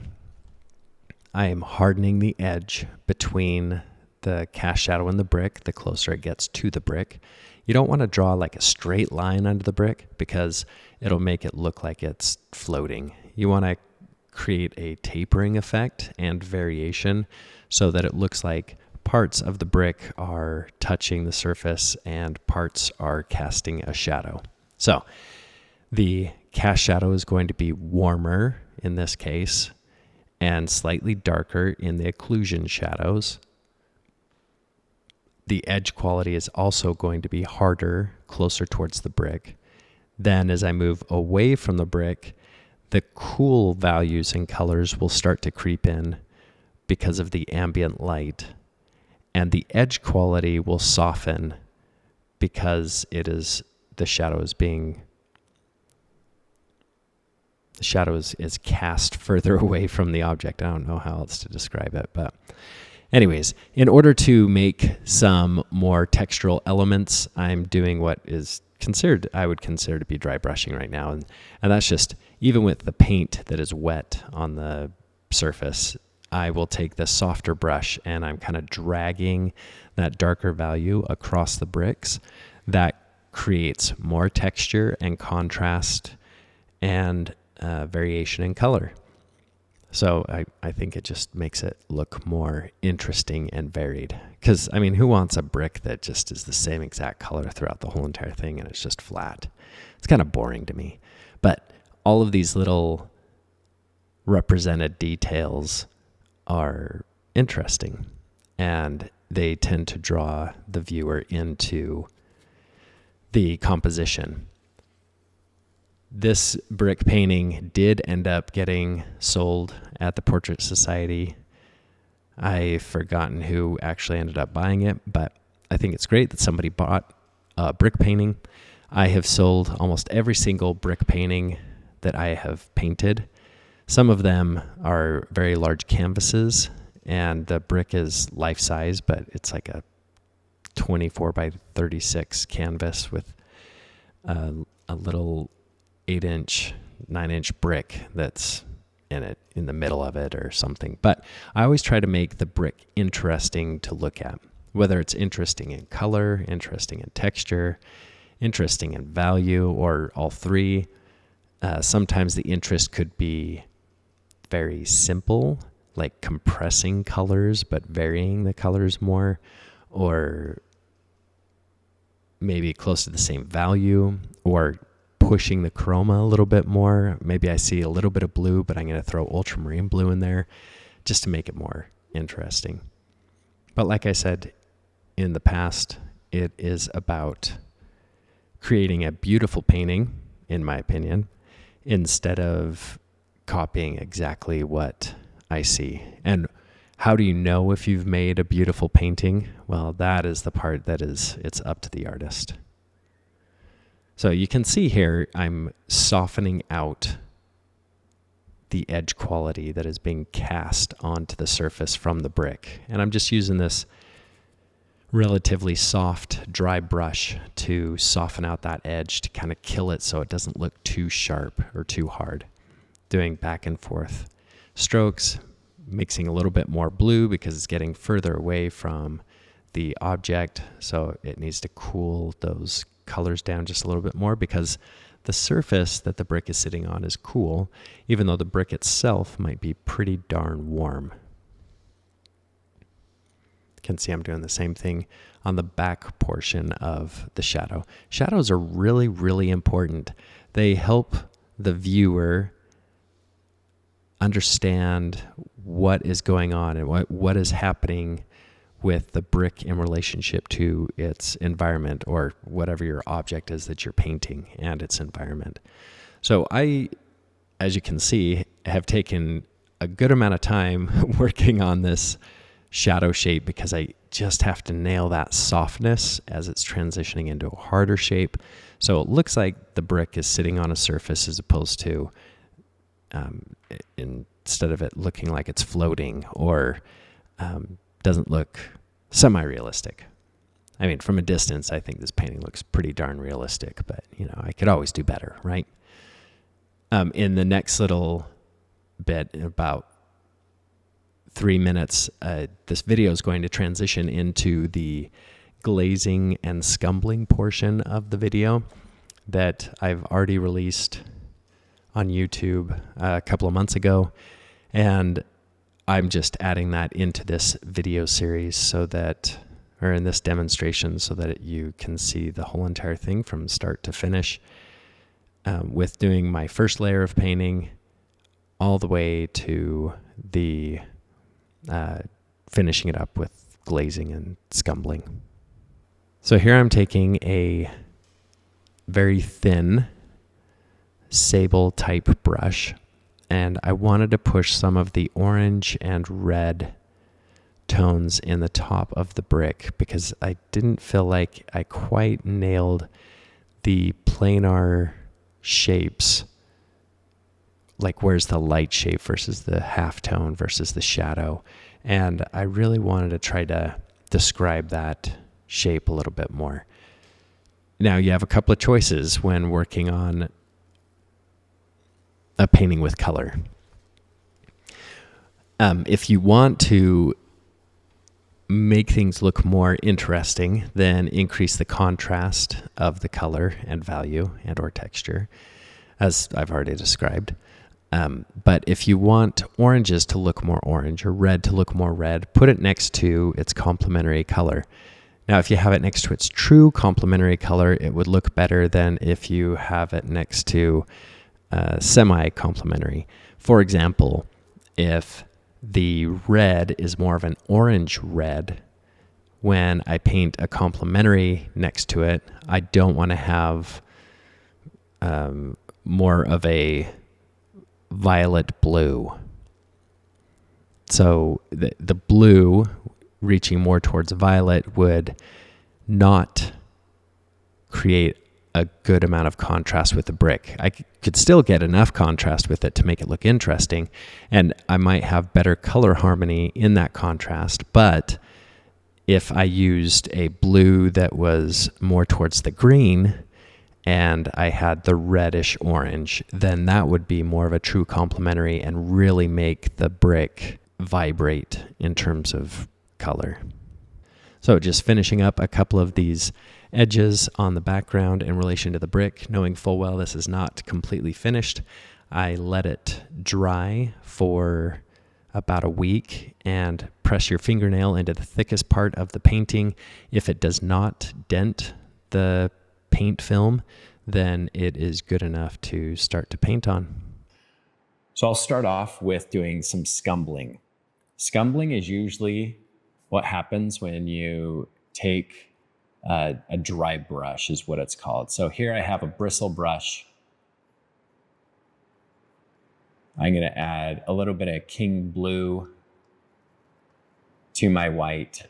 I am hardening the edge between the cast shadow and the brick the closer it gets to the brick. You don't want to draw like a straight line under the brick because it'll make it look like it's floating. You want to create a tapering effect and variation so that it looks like parts of the brick are touching the surface and parts are casting a shadow. So the cast shadow is going to be warmer in this case and slightly darker in the occlusion shadows. The edge quality is also going to be harder, closer towards the brick. Then as I move away from the brick, the cool values and colors will start to creep in because of the ambient light. And the edge quality will soften because the shadow is cast further away from the object. I don't know how else to describe it, but anyways, in order to make some more textural elements, I'm doing what I would consider to be dry brushing right now. And that's just, even with the paint that is wet on the surface, I will take the softer brush and I'm kind of dragging that darker value across the bricks. That creates more texture and contrast and variation in color. So I think it just makes it look more interesting and varied. Because, I mean, who wants a brick that just is the same exact color throughout the whole entire thing and it's just flat? It's kind of boring to me. But all of these little represented details are interesting, and they tend to draw the viewer into the composition. This brick painting did end up getting sold at the Portrait Society. I've forgotten who actually ended up buying it, but I think it's great that somebody bought a brick painting. I have sold almost every single brick painting that I have painted. Some of them are very large canvases, and the brick is life-size, but it's like a 24 by 36 canvas with a little 8-inch, 9-inch brick that's in the middle of it or something. But I always try to make the brick interesting to look at, whether it's interesting in color, interesting in texture, interesting in value, or all three. Sometimes the interest could be very simple, like compressing colors but varying the colors more, or maybe close to the same value, or pushing the chroma a little bit more. Maybe I see a little bit of blue, but I'm going to throw ultramarine blue in there just to make it more interesting. But like I said in the past, it is about creating a beautiful painting, in my opinion, instead of copying exactly what I see. And how do you know if you've made a beautiful painting? Well, that is the part it's up to the artist. So you can see here, I'm softening out the edge quality that is being cast onto the surface from the brick. And I'm just using this relatively soft, dry brush to soften out that edge, to kind of kill it so it doesn't look too sharp or too hard. Doing back and forth strokes, mixing a little bit more blue because it's getting further away from the object, so it needs to cool those colors down just a little bit more, because the surface that the brick is sitting on is cool, even though the brick itself might be pretty darn warm. You can see I'm doing the same thing on the back portion of the shadow. Shadows are really, really important. They help the viewer understand what is going on and what is happening with the brick in relationship to its environment, or whatever your object is that you're painting and its environment. So I, as you can see, have taken a good amount of time working on this shadow shape, because I just have to nail that softness as it's transitioning into a harder shape. So it looks like the brick is sitting on a surface, as opposed to instead of it looking like it's floating, or doesn't look semi-realistic. I mean, from a distance, I think this painting looks pretty darn realistic, but I could always do better, right? In the next little bit, in about 3 minutes, this video is going to transition into the glazing and scumbling portion of the video that I've already released on YouTube a couple of months ago, and I'm just adding that into this video series or in this demonstration, so that you can see the whole entire thing from start to finish, with doing my first layer of painting all the way to the finishing it up with glazing and scumbling. So here I'm taking a very thin sable type brush, and I wanted to push some of the orange and red tones in the top of the brick, because I didn't feel like I quite nailed the planar shapes, like where's the light shape versus the halftone versus the shadow. And I really wanted to try to describe that shape a little bit more. Now, you have a couple of choices when working on a painting with color. If you want to make things look more interesting, then increase the contrast of the color and value and or texture, as I've already described. But if you want oranges to look more orange or red to look more red, put it next to its complementary color. Now, if you have it next to its true complementary color, it would look better than if you have it next to semi-complementary. For example, if the red is more of an orange red, when I paint a complementary next to it, I don't want to have more of a violet blue. So the blue reaching more towards violet would not create a good amount of contrast with the brick. I could still get enough contrast with it to make it look interesting, and I might have better color harmony in that contrast. But if I used a blue that was more towards the green and I had the reddish orange, then that would be more of a true complementary and really make the brick vibrate in terms of color. So just finishing up a couple of these edges on the background in relation to the brick, knowing full well this is not completely finished. I let it dry for about a week and press your fingernail into the thickest part of the painting. If it does not dent the paint film, then it is good enough to start to paint on. So I'll start off with doing some scumbling. Scumbling is usually what happens when you take a dry brush, is what it's called. So here I have a bristle brush. I'm going to add a little bit of king blue to my white.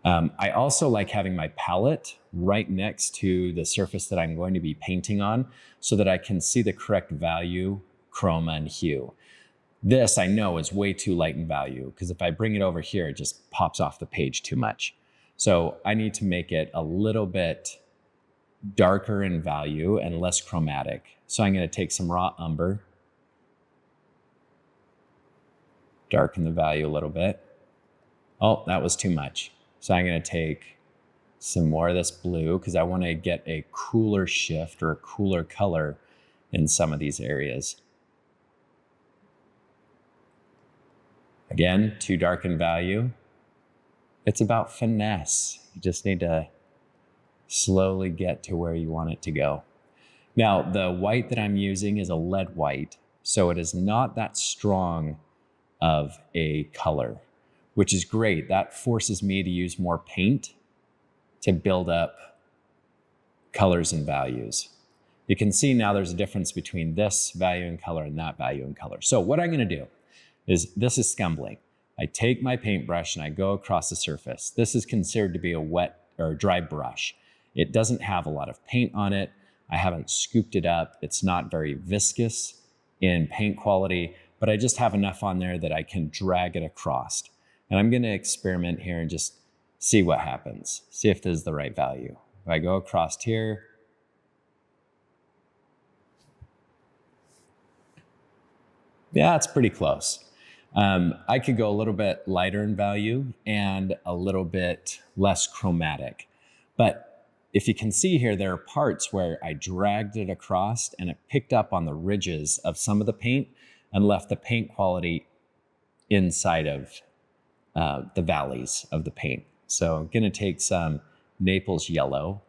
I also like having my palette right next to the surface that I'm going to be painting on so that I can see the correct value, chroma, and hue. This I know is way too light in value because if I bring it over here, it just pops off the page too much. So I need to make it a little bit darker in value and less chromatic. So I'm going to take some raw umber, darken the value a little bit. Oh, that was too much. So I'm going to take some more of this blue because I want to get a cooler shift or a cooler color in some of these areas. Again, too dark in value. It's about finesse. You just need to slowly get to where you want it to go. Now, the white that I'm using is a lead white, so it is not that strong of a color, which is great. That forces me to use more paint to build up colors and values. You can see now there's a difference between this value in color and that value in color. So what I'm going to do is, this is scumbling. I take my paintbrush and I go across the surface. This is considered to be a wet or dry brush. It doesn't have a lot of paint on it. I haven't scooped it up. It's not very viscous in paint quality, but I just have enough on there that I can drag it across. And I'm going to experiment here and just see what happens. See if this is the right value. If I go across here, yeah, it's pretty close. I could go a little bit lighter in value and a little bit less chromatic. But if you can see here, there are parts where I dragged it across and it picked up on the ridges of some of the paint and left the paint quality inside of the valleys of the paint. So I'm going to take some Naples Yellow.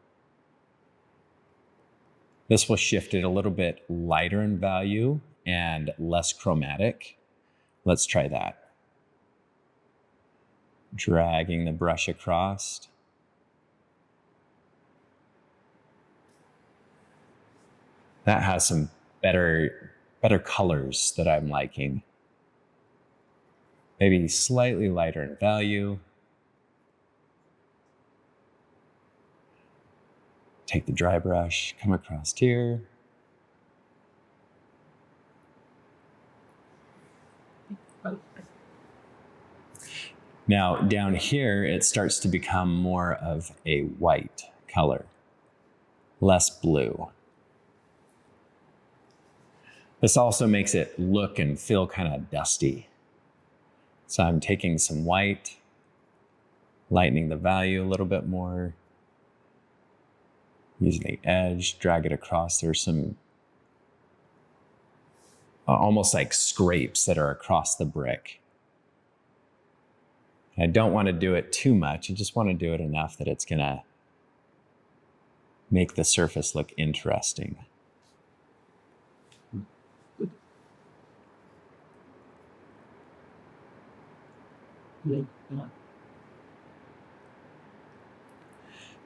This will shift it a little bit lighter in value and less chromatic. Let's try that. Dragging the brush across. That has some better colors that I'm liking. Maybe slightly lighter in value. Take the dry brush, come across here. Now down here, it starts to become more of a white color, less blue. This also makes it look and feel kind of dusty. So I'm taking some white, lightening the value a little bit more, using the edge, drag it across. There's some almost like scrapes that are across the brick. I don't want to do it too much. I just want to do it enough that it's going to make the surface look interesting.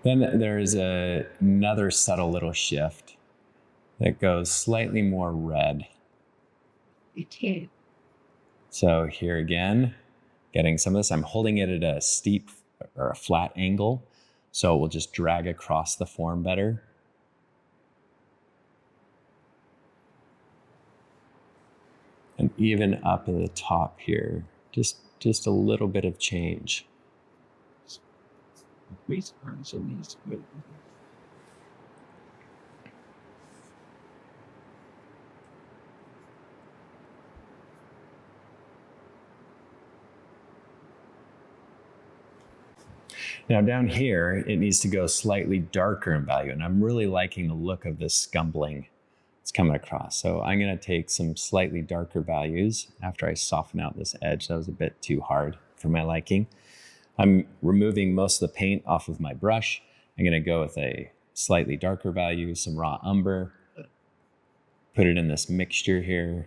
Then there's another subtle little shift that goes slightly more red. Okay. So here again, getting some of this. I'm holding it at a steep or a flat angle, so it will just drag across the form better. And even up at the top here, just a little bit of change. Now down here, it needs to go slightly darker in value, and I'm really liking the look of this scumbling it's coming across. So I'm gonna take some slightly darker values after I soften out this edge. That was a bit too hard for my liking. I'm removing most of the paint off of my brush. I'm gonna go with a slightly darker value, some raw umber, put it in this mixture here.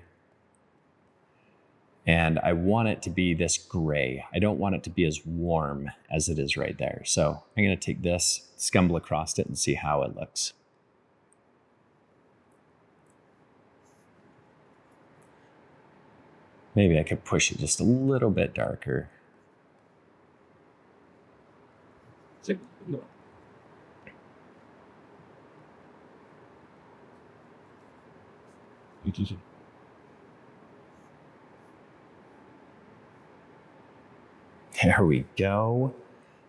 And I want it to be this gray. I don't want it to be as warm as it is right there. So I'm gonna take this, scumble across it and see how it looks. Maybe I could push it just a little bit darker. There we go.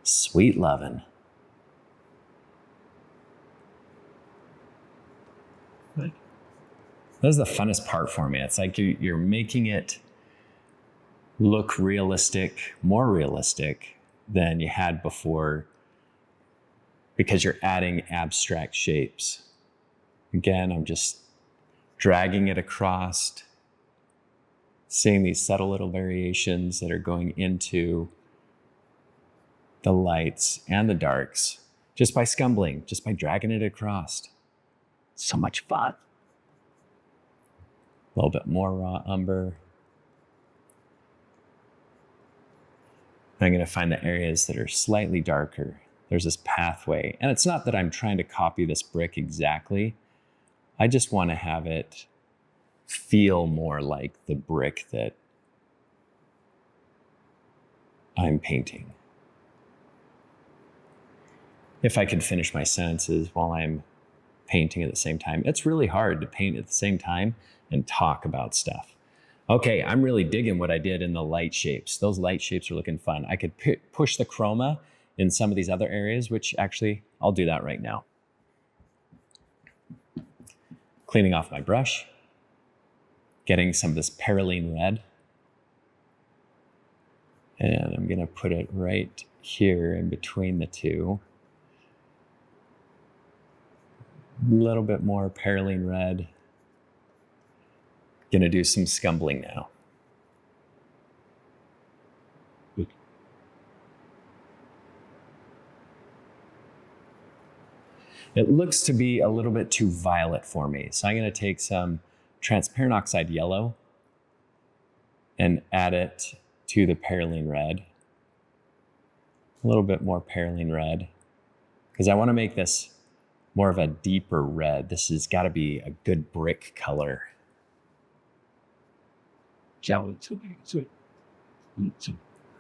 Sweet lovin'. This is the funnest part for me. It's like you're making it look realistic, more realistic than you had before, because you're adding abstract shapes. Again, I'm just dragging it across, seeing these subtle little variations that are going into the lights and the darks just by scumbling, just by dragging it across. So much fun. A little bit more raw umber. I'm going to find the areas that are slightly darker. There's this pathway, and it's not that I'm trying to copy this brick exactly. I just want to have it feel more like the brick that I'm painting. If I could finish my sentences while I'm painting at the same time. It's really hard to paint at the same time and talk about stuff. Okay, I'm really digging what I did in the light shapes. Those light shapes are looking fun. I could push the chroma in some of these other areas, which actually, I'll do that right now. Cleaning off my brush, getting some of this perylene red. And I'm gonna put it right here in between the two. A little bit more perylene red. Gonna do some scumbling now. It looks to be a little bit too violet for me. So I'm gonna take some transparent oxide yellow and add it to the perylene red. A little bit more perylene red, because I wanna make this more of a deeper red. This has gotta be a good brick color.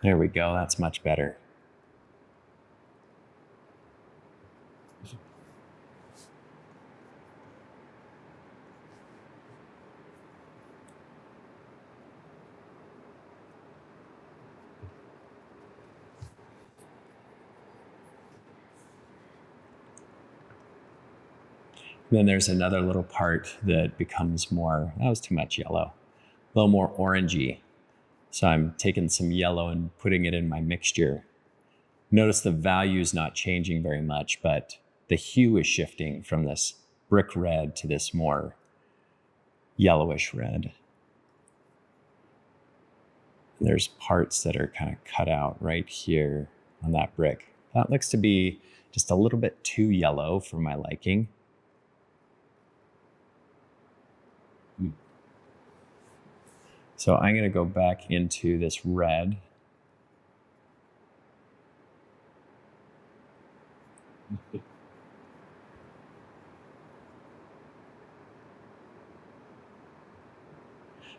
There we go, that's much better. Then there's another little part that becomes more, that was too much yellow, a little more orangey. So I'm taking some yellow and putting it in my mixture. Notice the value's not changing very much, but the hue is shifting from this brick red to this more yellowish red. There's parts that are kind of cut out right here on that brick. That looks to be just a little bit too yellow for my liking. So I'm gonna go back into this red.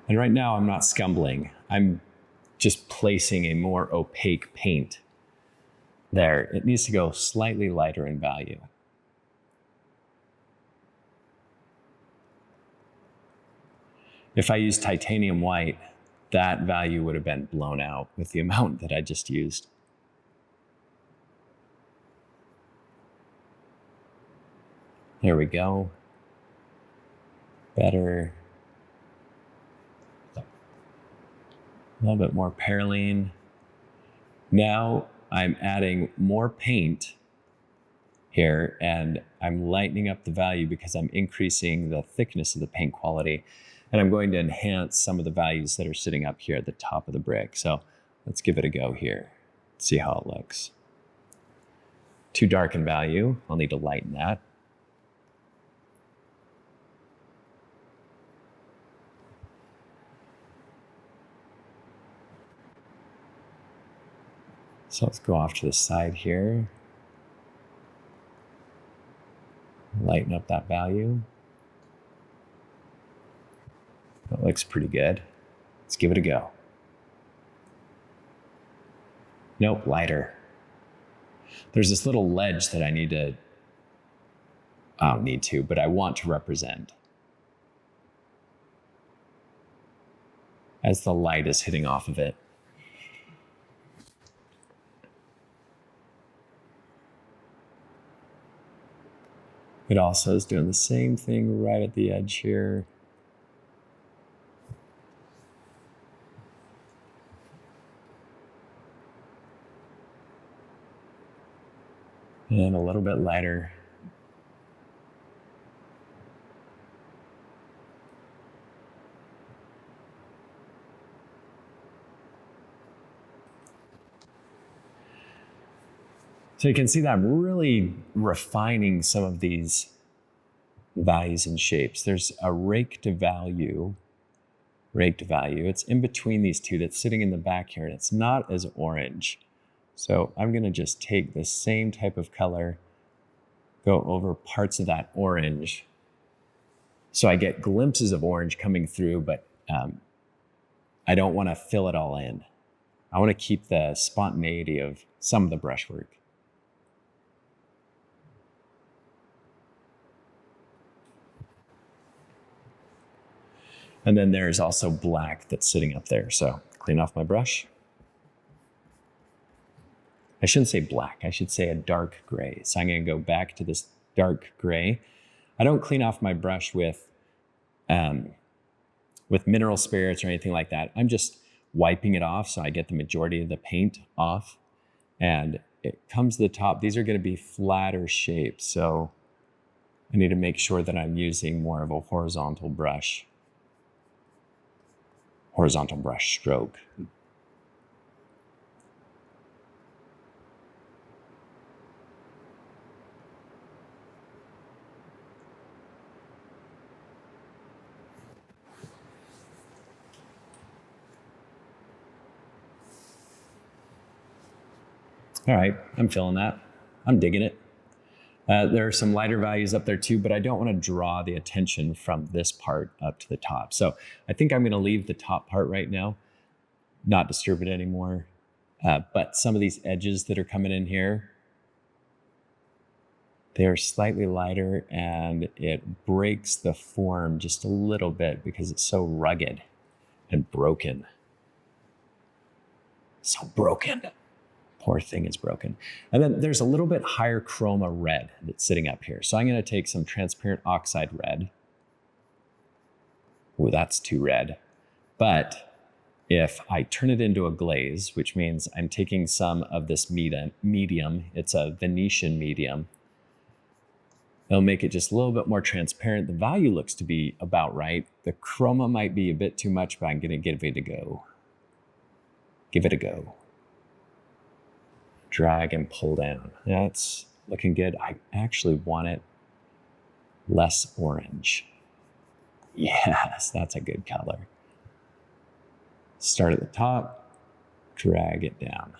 And right now I'm not scumbling. I'm just placing a more opaque paint there. It needs to go slightly lighter in value. If I used titanium white, that value would have been blown out with the amount that I just used. There we go. Better. A little bit more perylene. Now I'm adding more paint here and I'm lightening up the value because I'm increasing the thickness of the paint quality. And I'm going to enhance some of the values that are sitting up here at the top of the brick. So let's give it a go here. See how it looks. Too dark in value. I'll need to lighten that. So let's go off to the side here. Lighten up that value. That looks pretty good. Let's give it a go. Nope, lighter. There's this little ledge that I don't need to, but I want to represent. As the light is hitting off of it. It also is doing the same thing right at the edge here. And a little bit lighter. So you can see that I'm really refining some of these values and shapes. There's a raked value. It's in between these two that's sitting in the back here, and it's not as orange. So I'm gonna just take the same type of color, go over parts of that orange. So I get glimpses of orange coming through, but I don't wanna fill it all in. I wanna keep the spontaneity of some of the brushwork. And then there's also black that's sitting up there. So clean off my brush. I shouldn't say black, I should say a dark gray. So I'm gonna go back to this dark gray. I don't clean off my brush with mineral spirits or anything like that. I'm just wiping it off so I get the majority of the paint off. And it comes to the top. These are gonna be flatter shapes. So I need to make sure that I'm using more of a horizontal brush stroke. All right, I'm feeling that. I'm digging it. There are some lighter values up there too, but I don't want to draw the attention from this part up to the top. So I think I'm going to leave the top part right now, not disturb it anymore. But some of these edges that are coming in here, they're slightly lighter and it breaks the form just a little bit because it's so rugged and broken. So broken. Poor thing is broken. And then there's a little bit higher chroma red that's sitting up here. So I'm going to take some transparent oxide red. Ooh, that's too red. But if I turn it into a glaze, which means I'm taking some of this medium, it's a Venetian medium, it'll make it just a little bit more transparent. The value looks to be about right. The chroma might be a bit too much, but I'm going to give it a go. Give it a go. Drag and pull down. That's looking good. I actually want it less orange. Yes, that's a good color. Start at the top, drag it down.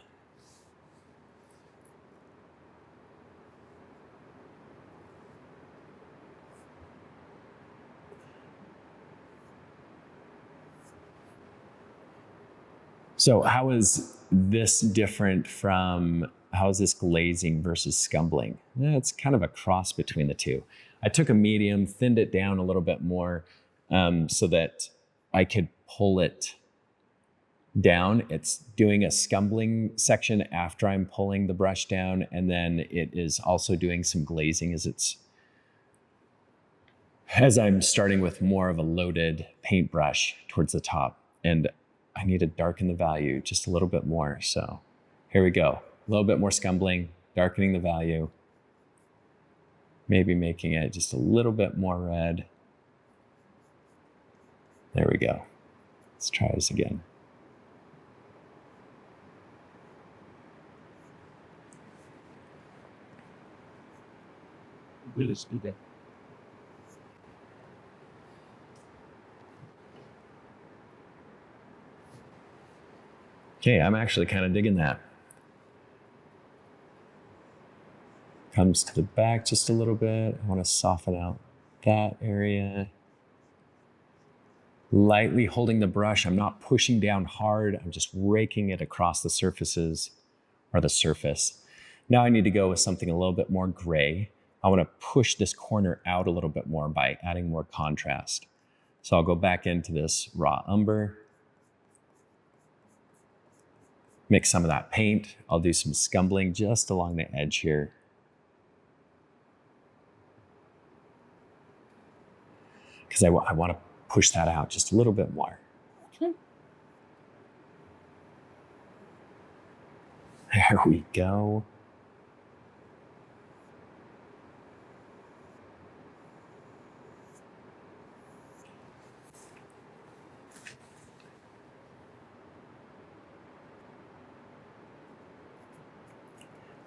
So how is this different from, how is this glazing versus scumbling? It's kind of a cross between the two. I took a medium, thinned it down a little bit more so that I could pull it down. It's doing a scumbling section after I'm pulling the brush down, and then it is also doing some glazing as I'm starting with more of a loaded paintbrush towards the top. And I need to darken the value just a little bit more. So here we go. A little bit more scumbling, darkening the value, maybe making it just a little bit more red. There we go. Let's try this again. Really speed it. Okay, I'm actually kind of digging that. Comes to the back just a little bit. I want to soften out that area. Lightly holding the brush. I'm not pushing down hard. I'm just raking it across the surfaces or the surface. Now I need to go with something a little bit more gray. I want to push this corner out a little bit more by adding more contrast. So I'll go back into this raw umber. Mix some of that paint. I'll do some scumbling just along the edge here. Because I want to push that out just a little bit more. Okay. There we go.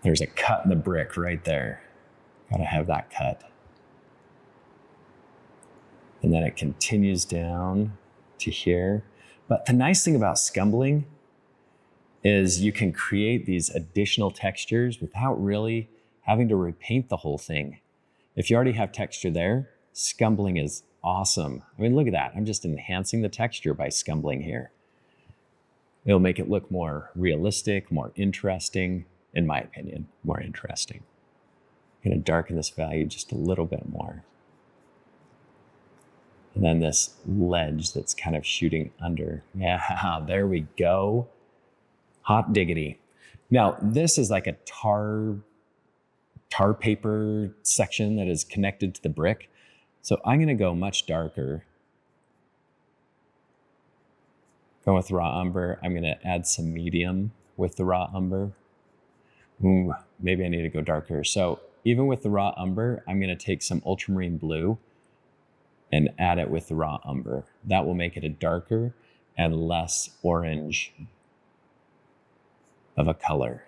There's a cut in the brick right there. Gotta have that cut. And then it continues down to here. But the nice thing about scumbling is you can create these additional textures without really having to repaint the whole thing. If you already have texture there, scumbling is awesome. I mean, look at that. I'm just enhancing the texture by scumbling here. It'll make it look more realistic, more interesting, in my opinion, more interesting. I'm gonna darken this value just a little bit more. And then this ledge that's kind of shooting under. Yeah, there we go. Hot diggity. Now, this is like a tar paper section that is connected to the brick. So I'm gonna go much darker. Going with raw umber. I'm gonna add some medium with the raw umber. Ooh, maybe I need to go darker. So even with the raw umber, I'm gonna take some ultramarine blue and add it with the raw umber. That will make it a darker and less orange of a color.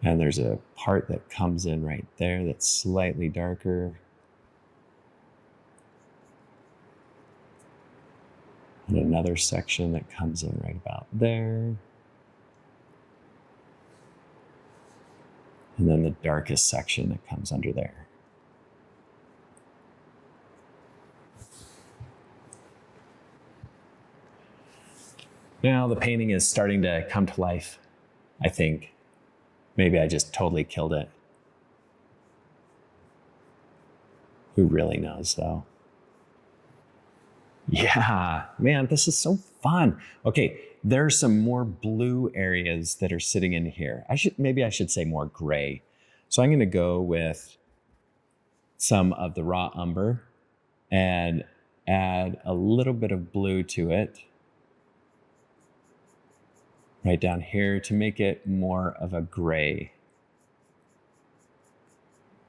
And there's a part that comes in right there that's slightly darker. And another section that comes in right about there. And then the darkest section that comes under there. Now the painting is starting to come to life, I think. Maybe I just totally killed it. Who really knows though? Yeah, man, this is so fun. Okay, there's some more blue areas that are sitting in here. Maybe I should say more gray. So I'm gonna go with some of the raw umber and add a little bit of blue to it. Right down here to make it more of a gray.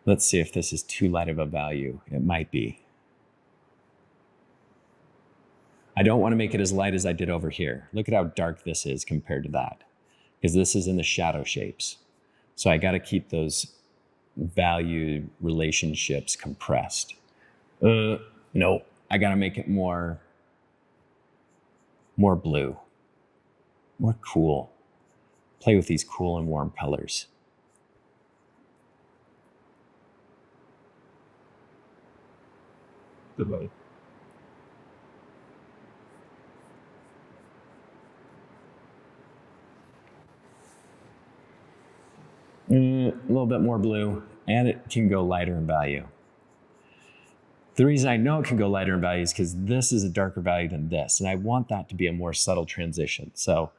Let's see if this is too light of a value. It might be. I don't want to make it as light as I did over here. Look at how dark this is compared to that, because this is in the shadow shapes. So I got to keep those value relationships compressed. No, I got to make it more blue, more cool. Play with these cool and warm colors. Good way. a little bit more blue, and it can go lighter in value. The reason I know it can go lighter in value is because this is a darker value than this, and I want that to be a more subtle transition. So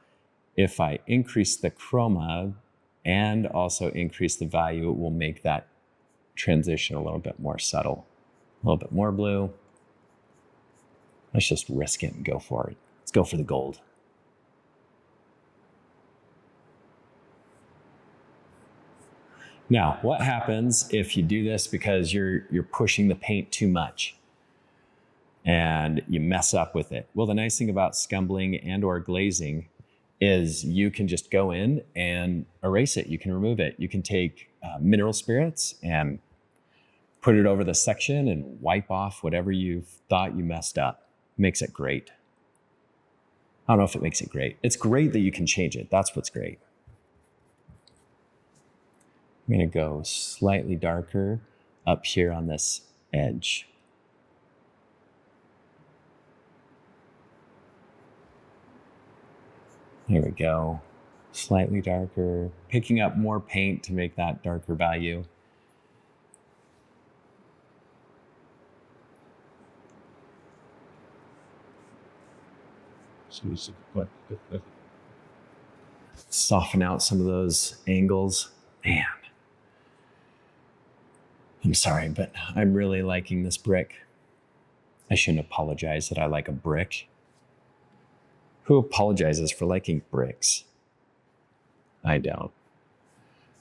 if I increase the chroma and also increase the value, it will make that transition a little bit more subtle. A little bit more blue. Let's just risk it and go for it. Let's go for the gold. Now, what happens if you do this because you're pushing the paint too much and you mess up with it? Well, the nice thing about scumbling and or glazing is you can just go in and erase it. You can remove it. You can take mineral spirits and put it over the section and wipe off whatever you thought you messed up. Makes it great. I don't know if it makes it great. It's great that you can change it. That's what's great. I'm going to go slightly darker up here on this edge. There we go. Slightly darker, picking up more paint to make that darker value. Soften out some of those angles. Man. I'm sorry, but I'm really liking this brick. I shouldn't apologize that I like a brick. Who apologizes for liking bricks? I don't.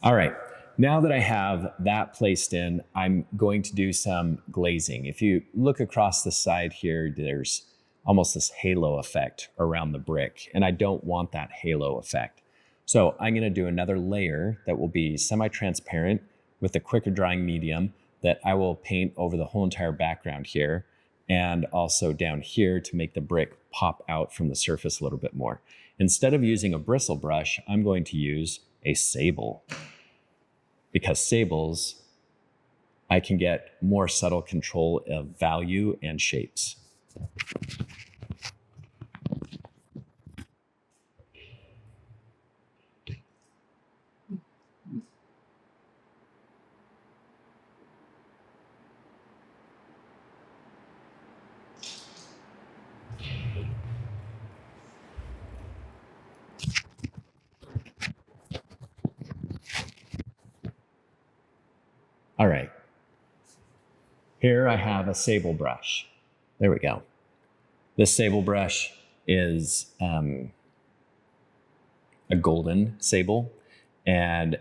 All right, now that I have that placed in, I'm going to do some glazing. If you look across the side here, there's almost this halo effect around the brick, and I don't want that halo effect. So I'm gonna do another layer that will be semi-transparent with a quicker drying medium that I will paint over the whole entire background here and also down here to make the brick pop out from the surface a little bit more. Instead of using a bristle brush, I'm going to use a sable, because sables, I can get more subtle control of value and shapes. All right, here I have a sable brush. There we go. This sable brush is a golden sable, and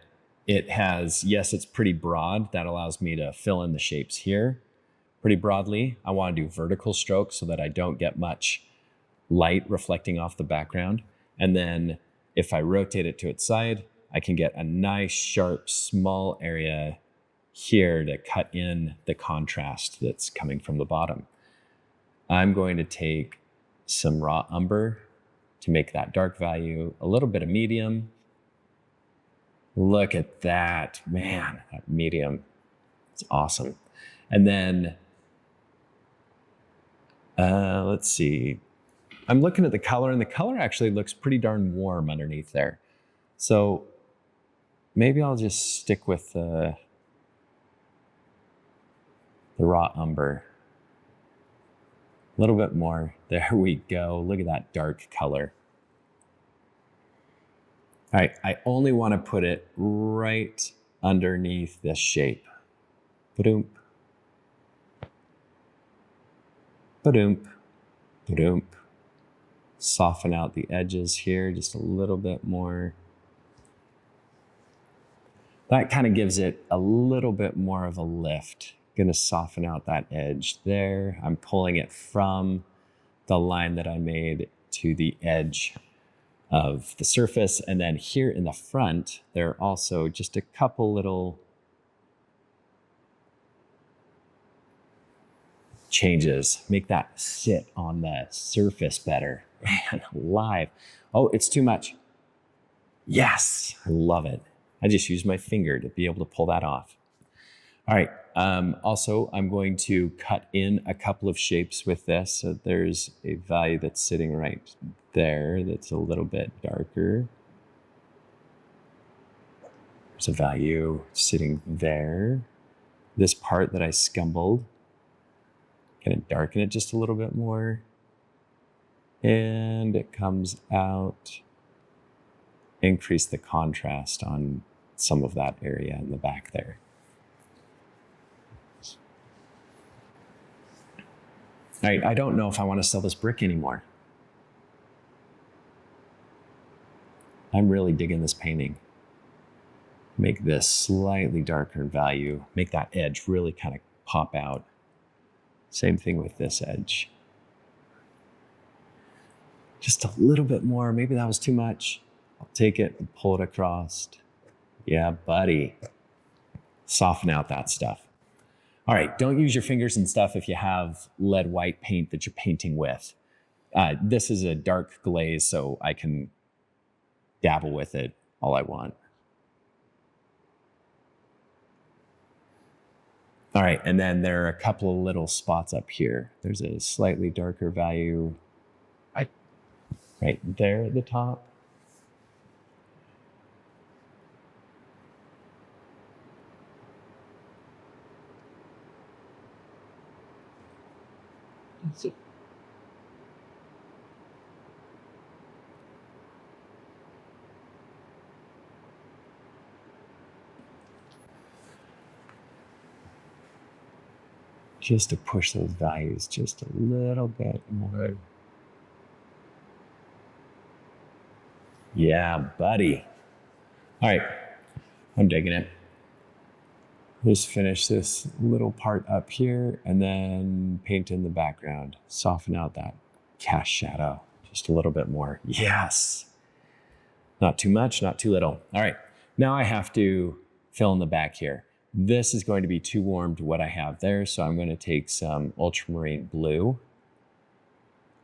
it has, yes, it's pretty broad. That allows me to fill in the shapes here pretty broadly. I want to do vertical strokes so that I don't get much light reflecting off the background. And then if I rotate it to its side, I can get a nice, sharp, small area here to cut in the contrast that's coming from the bottom. I'm going to take some raw umber to make that dark value, a little bit of medium. Look at that, man, that medium, it's awesome. And then, let's see, I'm looking at the color, and the color actually looks pretty darn warm underneath there. So maybe I'll just stick with the raw umber. A little bit more. There we go. Look at that dark color. All right, I only want to put it right underneath this shape. Ba-doom. Ba-doom. Ba-doom. Soften out the edges here just a little bit more. That kind of gives it a little bit more of a lift. Gonna soften out that edge there. I'm pulling it from the line that I made to the edge of the surface. And then here in the front, there are also just a couple little changes. Make that sit on the surface better. Man, alive. Oh, it's too much. Yes, I love it. I just used my finger to be able to pull that off. All right, also I'm going to cut in a couple of shapes with this. So there's a value that's sitting right there that's a little bit darker. There's a value sitting there. This part that I scumbled, gonna darken it just a little bit more. And it comes out, increase the contrast on some of that area in the back there. I don't know if I want to sell this brick anymore. I'm really digging this painting. Make this slightly darker in value. Make that edge really kind of pop out. Same thing with this edge. Just a little bit more. Maybe that was too much. I'll take it and pull it across. Yeah, buddy. Soften out that stuff. All right, don't use your fingers and stuff if you have lead white paint that you're painting with. This is a dark glaze, so I can dabble with it all I want. All right, and then there are a couple of little spots up here. There's a slightly darker value right there at the top. So, Just to push those values just a little bit more. Yeah, buddy. All right, I'm digging it. Just finish this little part up here and then paint in the background. Soften out that cast shadow just a little bit more. Yes. Not too much, not too little. All right, now I have to fill in the back here. This is going to be too warm to what I have there, so I'm going to take some ultramarine blue.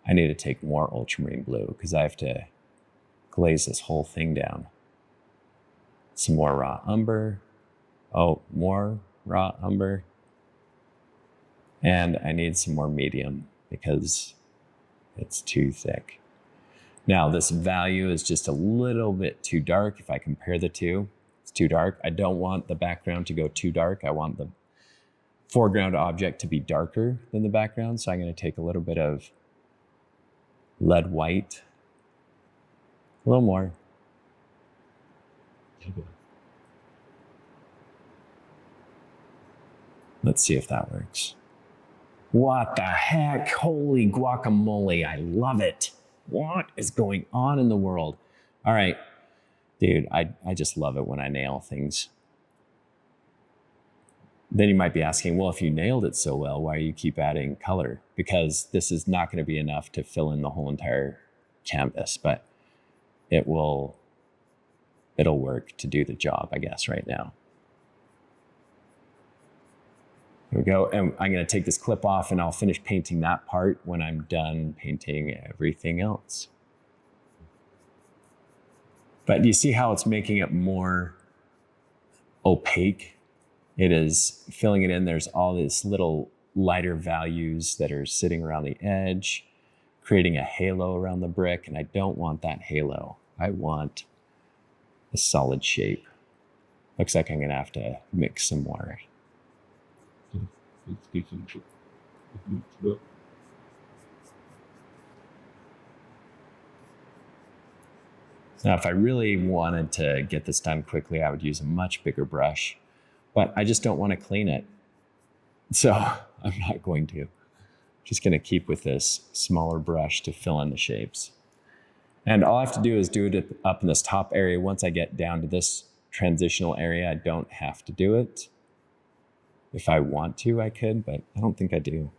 I need to take more ultramarine blue because I have to glaze this whole thing down. Some more raw umber. Oh, more raw umber. And I need some more medium because it's too thick. Now this value is just a little bit too dark. If I compare the two, it's too dark. I don't want the background to go too dark. I want the foreground object to be darker than the background. So I'm going to take a little bit of lead white, a little more. Let's see if that works. What the heck? Holy guacamole. I love it. What is going on in the world? All right, dude, I just love it when I nail things. Then you might be asking, well, if you nailed it so well, why do you keep adding color? Because this is not going to be enough to fill in the whole entire canvas, but it'll work to do the job, I guess, right now. Here we go. And I'm going to take this clip off and I'll finish painting that part when I'm done painting everything else. But do you see how it's making it more opaque? It is filling it in. There's all these little lighter values that are sitting around the edge, creating a halo around the brick. And I don't want that halo. I want a solid shape. Looks like I'm going to have to mix some more. Now, if I really wanted to get this done quickly, I would use a much bigger brush, but I just don't want to clean it. So I'm not going to. Just going to keep with this smaller brush to fill in the shapes. And all I have to do is do it up in this top area. Once I get down to this transitional area, I don't have to do it. If I want to, I could, but I don't think I do.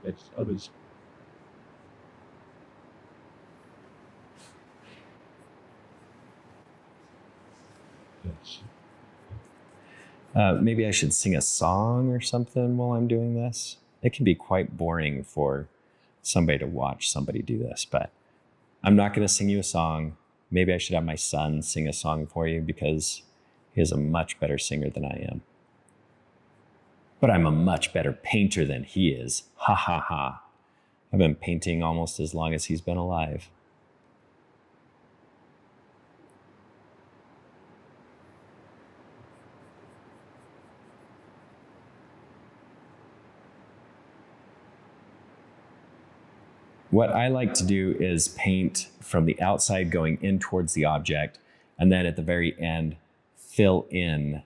that's others. Maybe I should sing a song or something while I'm doing this. It can be quite boring for somebody to watch somebody do this, but I'm not going to sing you a song. Maybe I should have my son sing a song for you because he is a much better singer than I am. But I'm a much better painter than he is. Ha ha ha. I've been painting almost as long as he's been alive. What I like to do is paint from the outside going in towards the object, and then at the very end, fill in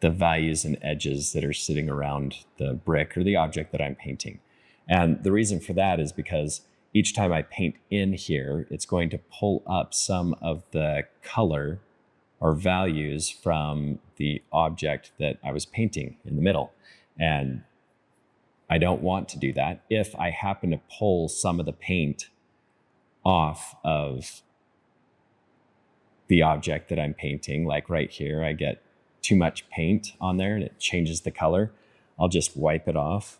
the values and edges that are sitting around the brick or the object that I'm painting. And the reason for that is because each time I paint in here, it's going to pull up some of the color or values from the object that I was painting in the middle. And I don't want to do that. If I happen to pull some of the paint off of the object that I'm painting, like right here, I get too much paint on there and it changes the color, I'll just wipe it off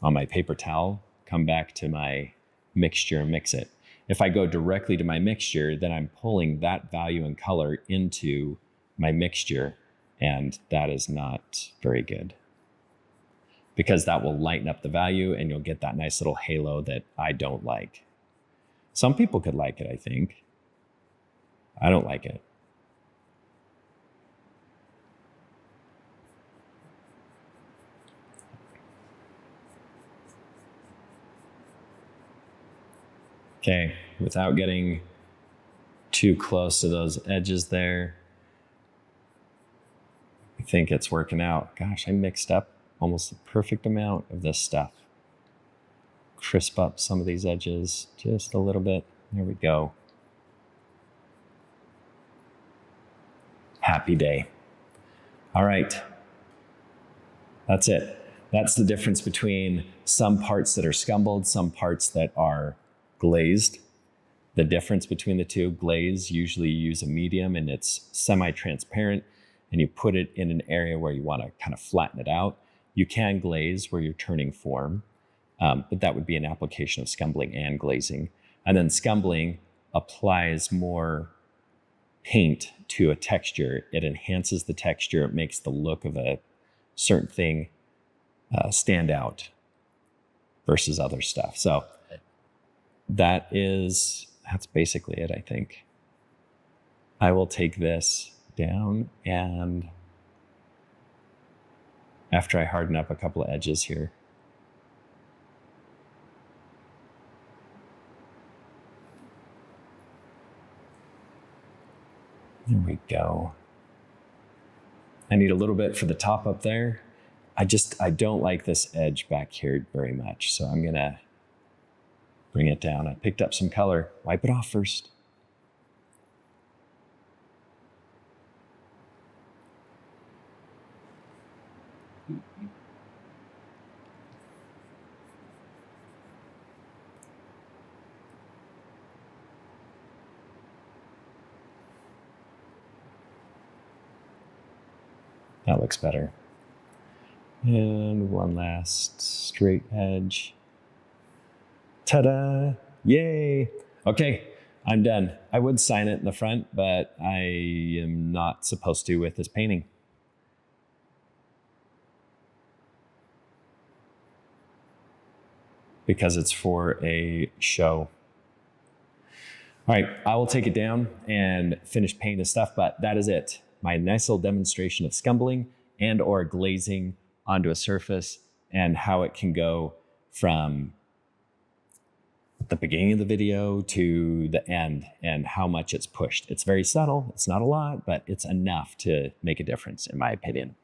on my paper towel, come back to my mixture and mix it. If I go directly to my mixture, then I'm pulling that value and color into my mixture, and that is not very good, because that will lighten up the value and you'll get that nice little halo that I don't like. Some people could like it, I think. I don't like it. Okay, without getting too close to those edges there, I think it's working out. Gosh, I mixed up almost the perfect amount of this stuff. Crisp up some of these edges just a little bit. There we go. Happy day. All right. That's it. That's the difference between some parts that are scumbled, some parts that are glazed. The difference between the two: glaze, usually you use a medium and it's semi-transparent, and you put it in an area where you want to kind of flatten it out. You can glaze where you're turning form, but that would be an application of scumbling and glazing. And then scumbling applies more paint to a texture. It enhances the texture. It makes the look of a certain thing stand out versus other stuff. So that's basically it, I think. I will take this down, and after I harden up a couple of edges here, there we go. I need a little bit for the top up there. I don't like this edge back here very much, so I'm gonna bring it down. I picked up some color. Wipe it off first. That looks better. And one last straight edge. Ta-da! Yay! Okay, I'm done. I would sign it in the front, but I am not supposed to with this painting. Because it's for a show. All right, I will take it down and finish painting this stuff, but that is it. My nice little demonstration of scumbling and or glazing onto a surface, and how it can go from the beginning of the video to the end and how much it's pushed. It's very subtle. It's not a lot, but it's enough to make a difference, in my opinion.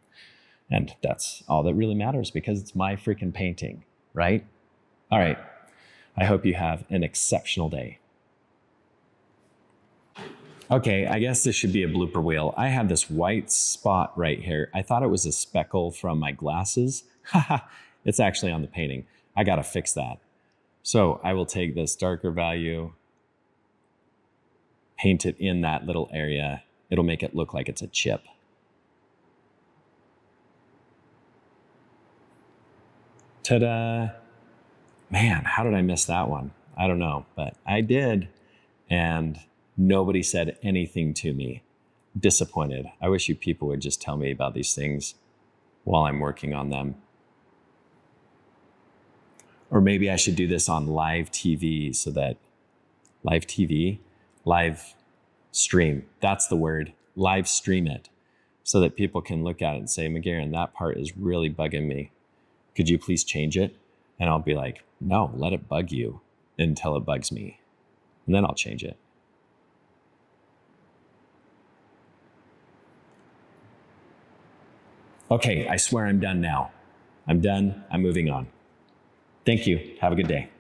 And that's all that really matters, because it's my freaking painting, right? All right. I hope you have an exceptional day. Okay, I guess this should be a blooper reel. I have this white spot right here. I thought it was a speckle from my glasses. Haha, it's actually on the painting. I gotta fix that. So I will take this darker value, paint it in that little area. It'll make it look like it's a chip. Ta-da! Man, how did I miss that one? I don't know, but I did. And nobody said anything to me. Disappointed. I wish you people would just tell me about these things while I'm working on them. Or maybe I should do this on live TV so that live TV, live stream, that's the word, live stream it so that people can look at it and say, McGarren, that part is really bugging me. Could you please change it? And I'll be like, no, let it bug you until it bugs me. And then I'll change it. Okay, I swear I'm done now. I'm done. I'm moving on. Thank you. Have a good day.